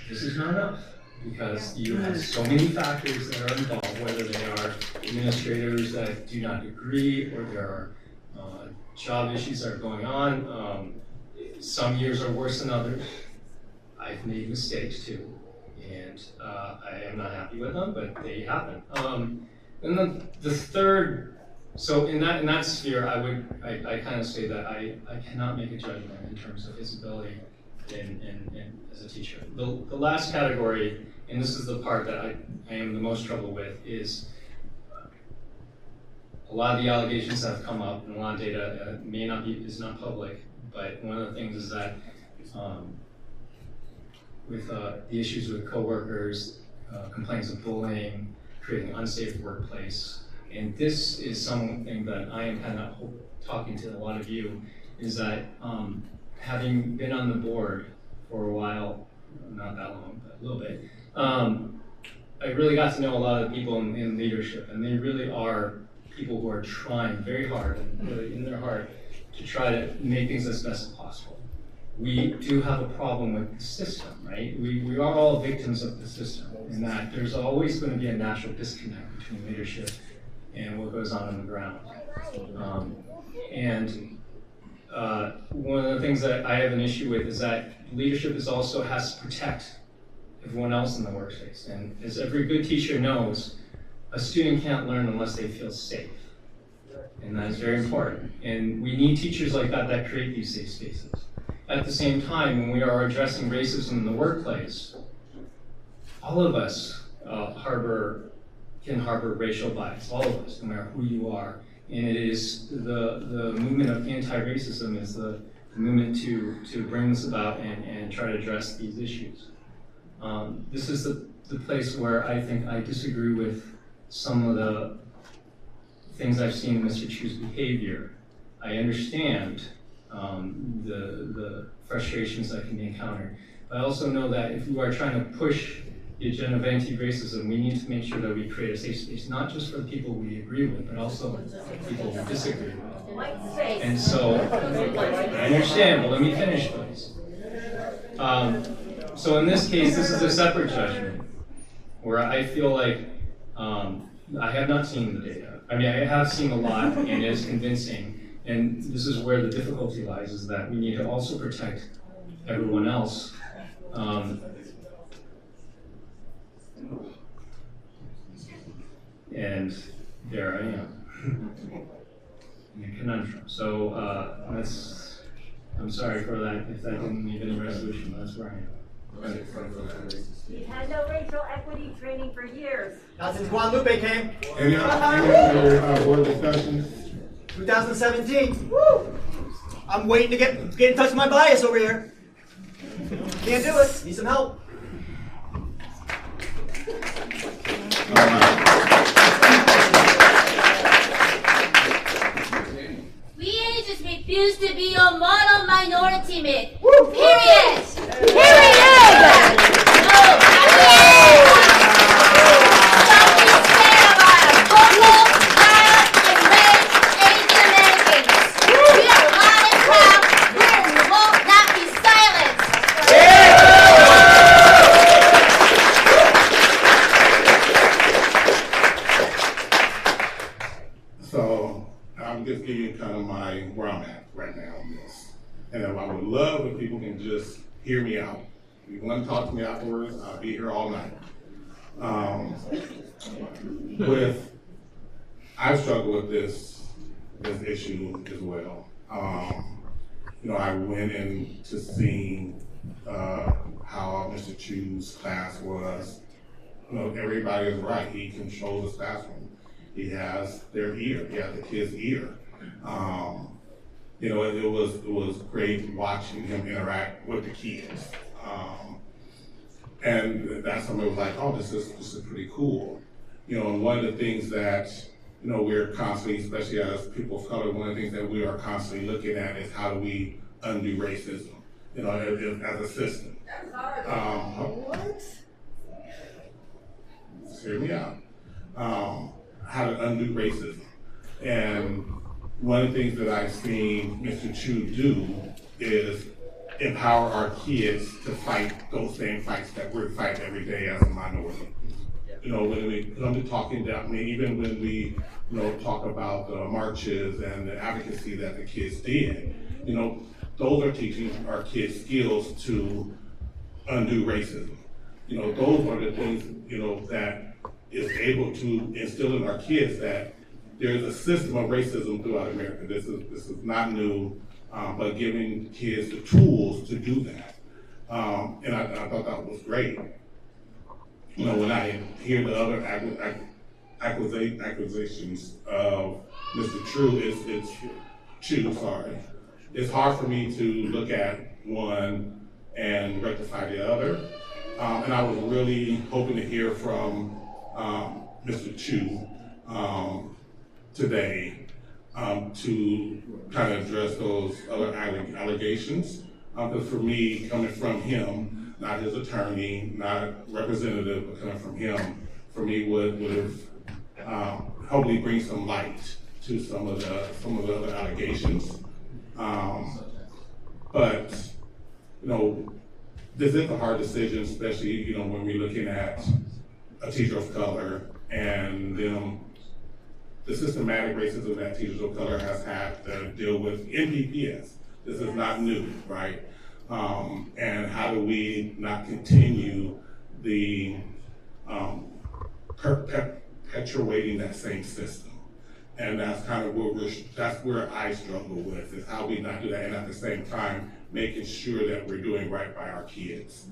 this is not enough, because you have so many factors that are involved, whether they are administrators that do not agree, or there are job issues that are going on. Some years are worse than others. I've made mistakes too. And I am not happy with them, but they happen. And then the third, so in that sphere, I kind of say that I cannot make a judgment in terms of his ability in as a teacher. The last category, and this is the part that I am the most trouble with, is a lot of the allegations that have come up, and a lot of data is not public, but one of the things is that with the issues with coworkers, complaints of bullying, creating an unsafe workplace, and this is something that I am kind of talking to a lot of you, is that having been on the board for a while, not that long, but a little bit, I really got to know a lot of people in leadership, and they really are people who are trying very hard and really in their heart to try to make things as best as possible. We do have a problem with the system, right? We are all victims of the system, in that there's always going to be a natural disconnect between leadership and what goes on the ground. One of the things that I have an issue with is that leadership also has to protect everyone else in the workspace. And as every good teacher knows, a student can't learn unless they feel safe. And that is very important. And we need teachers like that create these safe spaces. At the same time, when we are addressing racism in the workplace, all of us can harbor racial bias, all of us, no matter who you are. And it is the movement of anti-racism is the movement to bring this about and try to address these issues. This is the place where I think I disagree with some of the things I've seen in Mr. Chu's behavior. I understand the frustrations that can be encountered. But I also know that if we are trying to push the agenda of anti-racism, we need to make sure that we create a safe space, not just for the people we agree with, but also people we disagree with. And so, I understand, but let me finish, please. So in this case, this is a separate judgment, where I feel like I have not seen the data. I mean, I have seen a lot, and it is convincing. And this is where the difficulty lies, is that we need to also protect everyone else. And there I am, in a conundrum. So I'm sorry for that, if that didn't leave any resolution, that's where I am. We've had no racial equity training for years. Not since Guadalupe came. Any other board discussions? 2017. Woo! I'm waiting to get in touch with my bias over here. Can't do it. Need some help. We just refuse to be your model minority myth. Period. Period. Where I'm at right now on this. And I would love if people can just hear me out. If you want to talk to me afterwards, I'll be here all night. I've struggled with this issue as well. I went in to see how Mr. Chu's class was. Everybody is right. He controls the classroom. He has their ear. He has the kid's ear. It was great watching him interact with the kids. And that's something was like, oh, this is pretty cool. And one of the things that, we're constantly, especially as people of color, one of the things that we are constantly looking at is how do we undo racism, as a system. What? Hear me out. How to undo racism. And one of the things that I've seen Mr. Chu do is empower our kids to fight those same fights that we're fighting every day as a minority. When we come to talking about, even when we, talk about the marches and the advocacy that the kids did, those are teaching our kids skills to undo racism. those are the things, that is able to instill in our kids that there's a system of racism throughout America. This is not new, but giving kids the tools to do that. And I thought that was great. When I hear the other accusations of Mr. Chu, it's hard for me to look at one and rectify the other. And I was really hoping to hear from Mr. Chu today to kind of address those other allegations. Because for me, coming from him, not his attorney, not representative, but coming from him, for me would have hopefully bring some light to some of the other allegations. But this is a hard decision, especially when we're looking at a teacher of color and the systematic racism that teachers of color has had to deal with in PPS. This is not new, right? And how do we not continue the perpetuating that same system? And that's kind of that's where I struggle with, is how we not do that, and at the same time making sure that we're doing right by our kids.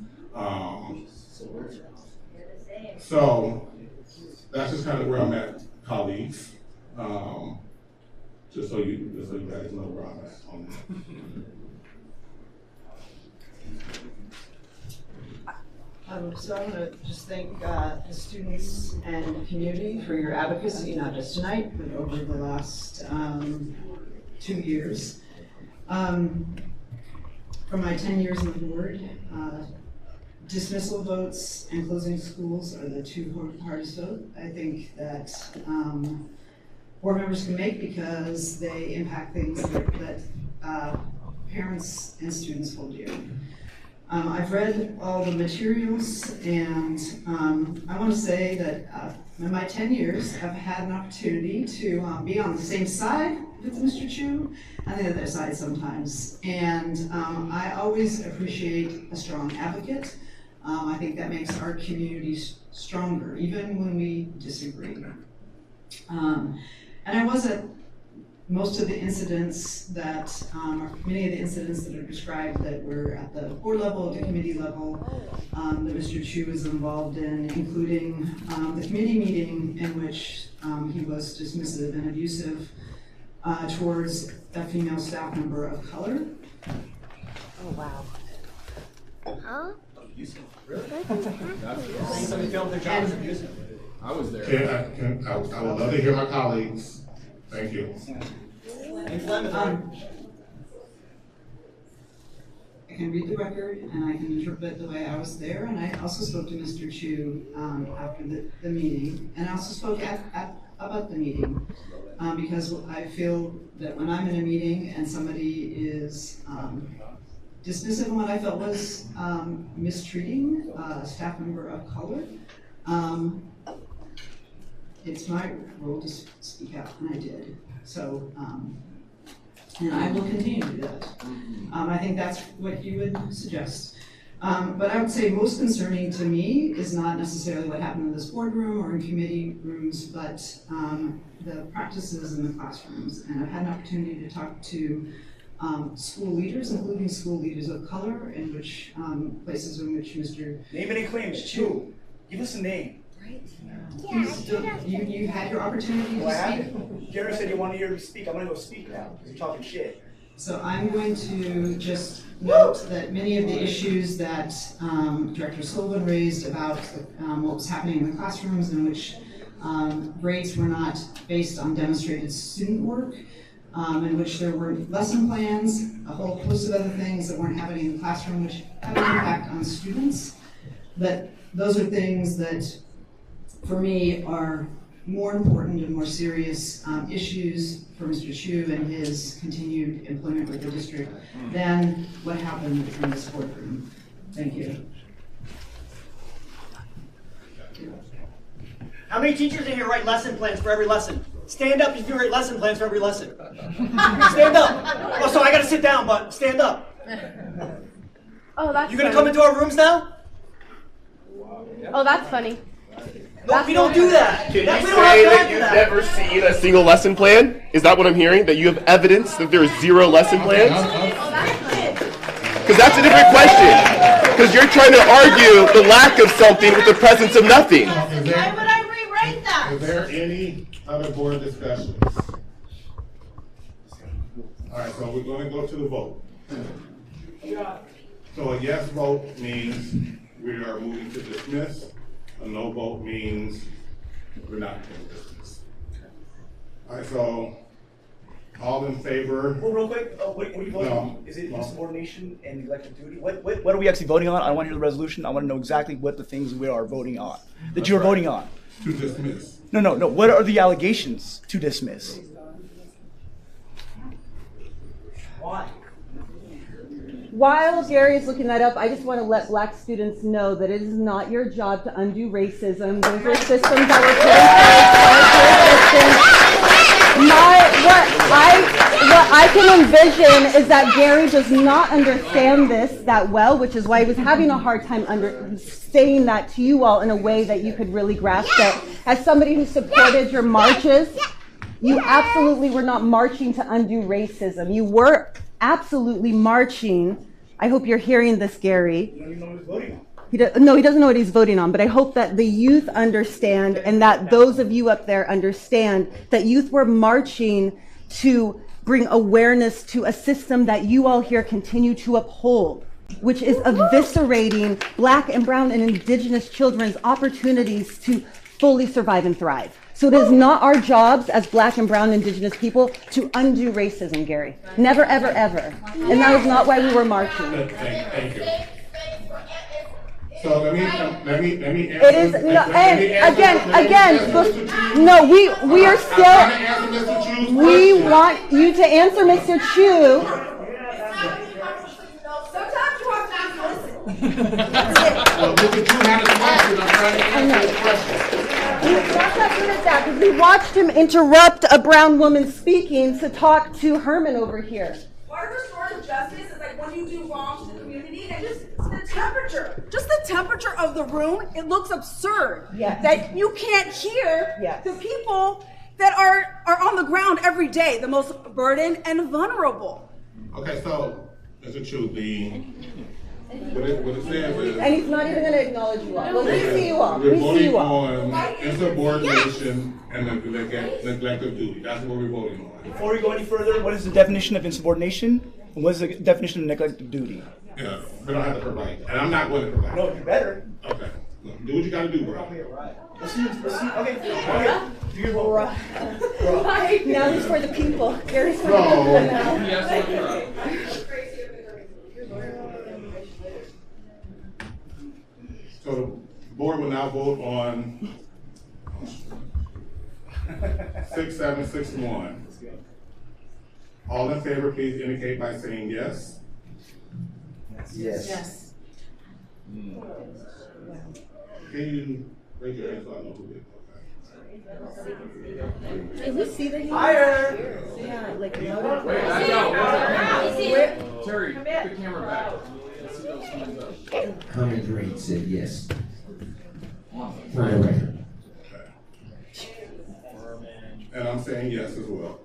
So that's just kind of where I'm at, colleagues. Just so you guys know where I'm at on that. So I want to just thank the students and the community for your advocacy, not just tonight, but over the last 2 years. For my 10 years on the board, dismissal votes and closing schools are the two hardest votes I think that board members can make, because they impact things that parents and students hold dear. I've read all the materials, and I want to say that in my 10 years, I've had an opportunity to be on the same side with Mr. Chu and the other side sometimes. And I always appreciate a strong advocate. I think that makes our communities stronger, even when we disagree. And I was at most of the incidents that, or many of the incidents that are described that were at the board level, the committee level, that Mr. Chu was involved in, including the committee meeting in which he was dismissive and abusive towards a female staff member of color. Oh, wow. Huh? Really? Somebody filmed their job as abusive. I was there. I would love to hear my colleagues. Thank you. I can read the record and I can interpret the way I was there, and I also spoke to Mr. Chu after the meeting, and I also spoke about the meeting because I feel that when I'm in a meeting and somebody is dismissive of what I felt was mistreating a staff member of color, it's my role to speak out, and I did. So, and I will continue to do that. I think that's what you would suggest. But I would say most concerning to me is not necessarily what happened in this boardroom or in committee rooms, but the practices in the classrooms. And I've had an opportunity to talk to school leaders, including school leaders of color, in which places in which Mr. Name any claims, Chu. Give us a name. Right. You had your opportunity to speak. Jared said you wanted to hear me speak. I'm going to go speak now. You're talking shit. So I'm going to just note that many of the issues that Director Sullivan raised about what was happening in the classrooms, in which grades were not based on demonstrated student work, in which there were lesson plans, a whole host of other things that weren't happening in the classroom, which have an impact on students. That those are things that, for me, are more important and more serious issues for Mr. Chu and his continued employment with the district than what happened in this boardroom. Thank you. How many teachers in here write lesson plans for every lesson? Stand up if you write lesson plans for every lesson. Stand up. Oh, so I gotta sit down, but stand up. Oh, that's You gonna come into our rooms now? Oh, that's funny. No, we don't do that. Can you We don't say have that time you've for that. never seen a single lesson plan? Is that what I'm hearing? That you have evidence that there is 0 lesson plans? Because that's a different question. Because you're trying to argue the lack of something with the presence of nothing. Why would I rewrite that? Is there any other board discussions? All right, so we're going to go to the vote. So a yes vote means we are moving to dismiss. A no vote means we're not going to dismiss. All right, so all in favor? Well, real quick, what are you voting on? Is it No. insubordination and elective duty? What are we actually voting on? I want to hear the resolution. I want to know exactly what the things we are voting on. That you're voting on. To dismiss. No. What are the allegations to dismiss? Why? While Gary is looking that up, I just want to let black students know that it is not your job to undo racism. Those are systems that were put in place. What I can envision is that Gary does not understand this that well, which is why he was having a hard time saying that to you all in a way that you could really grasp it. As somebody who supported your marches, you absolutely were not marching to undo racism. You were absolutely marching. I hope you're hearing this, Gary. You don't even know what he's voting on. He doesn't know what he's voting on, but I hope that the youth understand and that those of you up there understand that youth were marching to bring awareness to a system that you all here continue to uphold, which is eviscerating Black and brown and indigenous children's opportunities to fully survive and thrive. So it is not our jobs as Black and brown indigenous people to undo racism, Gary. Never, ever, ever. And that is not why we were marching. Thank you. So let me answer. It is no, and again, no. We are still. We want you to answer, Mr. Chu. Sometimes you have to listen. Well, Mr. Chu had a question. I'm trying to answer his question. He's not that good at that because we watched him interrupt a brown woman speaking to talk to Herman over here. Part of restorative justice is like when you do wrong to the community and just the temperature of the room, it looks absurd. Yes. That you can't hear Yes. the people that are on the ground every day, the most burdened and vulnerable. Okay, so Mr. Chu, what it says is. And he's not even going to acknowledge you all. Well, we see you all. We're We see you all. voting on insubordination and neglect of duty. That's what we're voting on. Before we go any further, what is the definition of insubordination? And what is the definition of neglect of duty? Yeah, we don't have to provide. And I'm not going to provide. No, you better. Okay. Do what you got to do, bro. Let's see. Okay. Do your vote. Right. Now he's for the people. Gary's for the No. people now. So the board will now vote on 6761. All in favor, please indicate by saying yes. Yes. Can you raise your hand so I know who did? Can we see the Higher. Yeah, like Wait, back out. Terry, put the camera back. Let's see those hands up. Herman Green said yes. For the record. And I'm saying yes as well.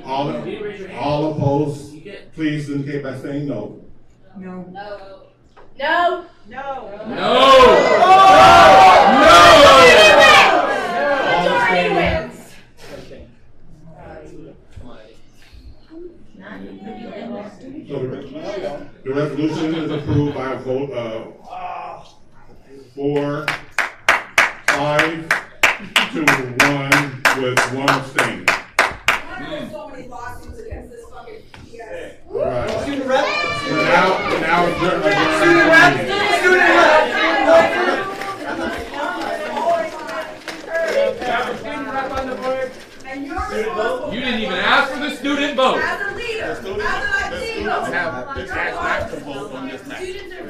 All opposed, please indicate by saying no. No. No. No. No! Majority wins. So the resolution is approved by a vote of 4, 5 to 1 with 1 abstaining. There's so many lawsuits against this fucking BS. Right. Student rep. We're now adjourned. Student rep. Student rep. And you're responsible. You didn't even ask for the student vote. As a leader, as an Latino. Have the tax to vote on this matter.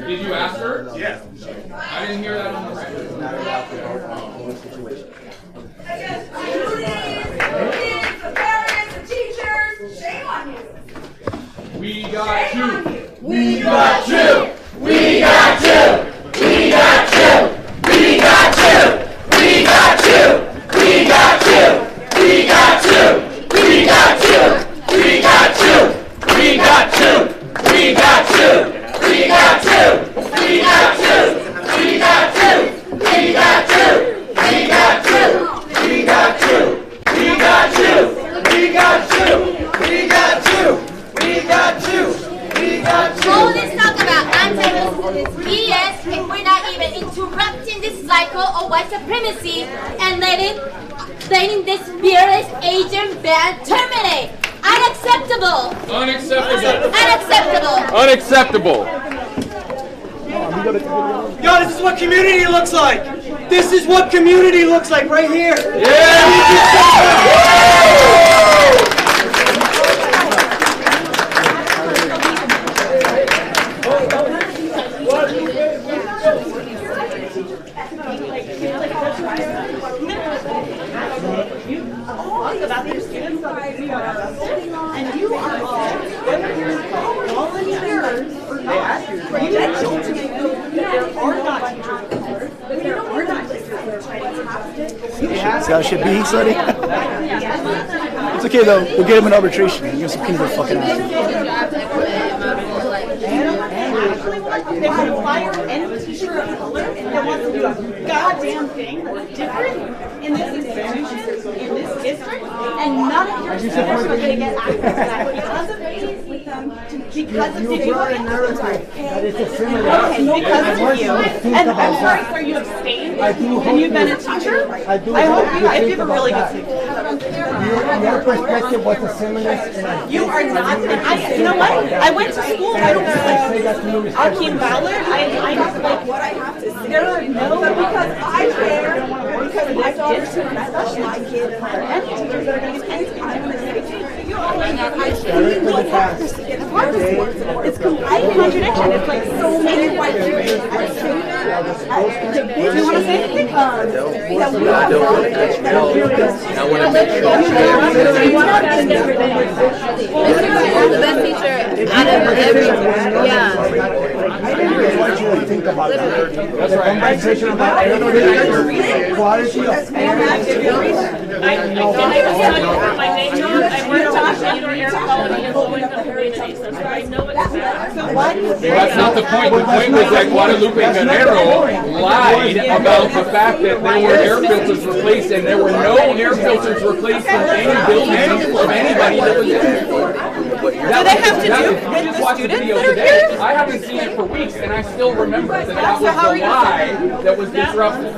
Did you ask her? Yes. I didn't hear that on the record. Against students, the parents, the teachers, shame on you. We got you. We got you. We got you. supremacy and letting this fearless agent ban terminate. Unacceptable. Unacceptable. Unacceptable. Unacceptable. Yo, this is what community looks like. This is what community looks like right here. About your students, and you are all volunteers or not. Credentials to there are not teachers of color, but there are not teachers that are fantastic. See how it should be, Sonny? It's okay though. We'll get him an arbitration. You're some people fucking ass. They want to fire any teacher of color that wants to do a goddamn thing different in this institution, in this district, and none of your students are going to get access to that because of with them, because of you. Okay, because of you. And I'm sorry, sir, you abstained, and you've been a teacher. I hope you have a really good teacher. Your perspective was a similar. You are not, and you know what? I went to school. I don't know, like Akeem Ballard. I have like what I have to say. No, because I care. Because my daughter's and my kids and any teachers that are going to get anything, I'm going to say, you all have it's complete contradiction. It's like so many white children. Do you want to say anything? I want to make sure. The best teacher out of everyone. Yeah. I want you to think about that. That's right. Conversation about quality of That's not the point. The point was that Guadalupe Guerrero lied about the fact that there were air filters replaced, and there were no air filters replaced in any building of anybody that was there. Do they have to do with the students that are here? I haven't seen it for weeks, and I still remember that that was the lie that was disrupted.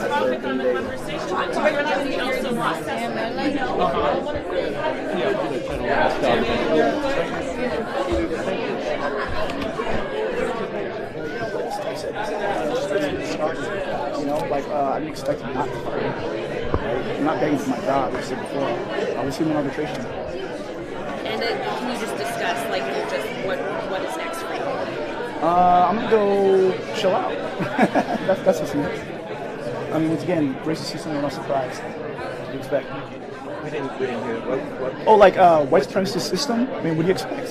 You know, like I didn't expect him not to fire me. Right? I'm not begging for my job, like I said before. I was human arbitration. And can you just discuss, like, just what is next for you? I'm gonna go chill out. that's what's next. I mean, once again, racist system, I'm not surprised. What do you expect? We didn't hear what? Oh, like white supremacist system? I mean, what do you expect?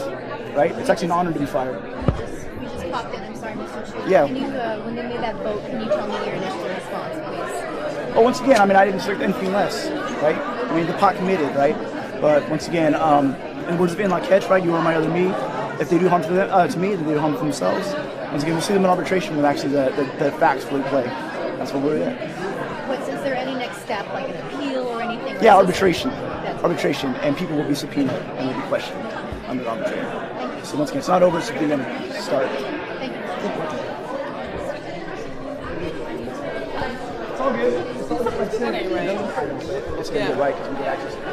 Right? It's actually an honor to be fired. You just popped in. I'm sorry, Mr. Chu. Yeah. Can you, when they made that vote, can you tell me your initial response, please? Oh, once again, I mean, I didn't expect anything less, right? I mean, the pot committed, right? But once again, in the words of In Like Hedge, right? You are my other me. If they do harm to them, to me, then they do harm to themselves. Once again, we'll see them in arbitration when actually the facts fully play. That's what we're at. Is there any next step, like an appeal or anything? Yeah, arbitration. Arbitration, and people will be subpoenaed and will be questioned under arbitration. So once again, it's not over, it's going to start. Thank you. It's all good. It's going to be right because we get access to it.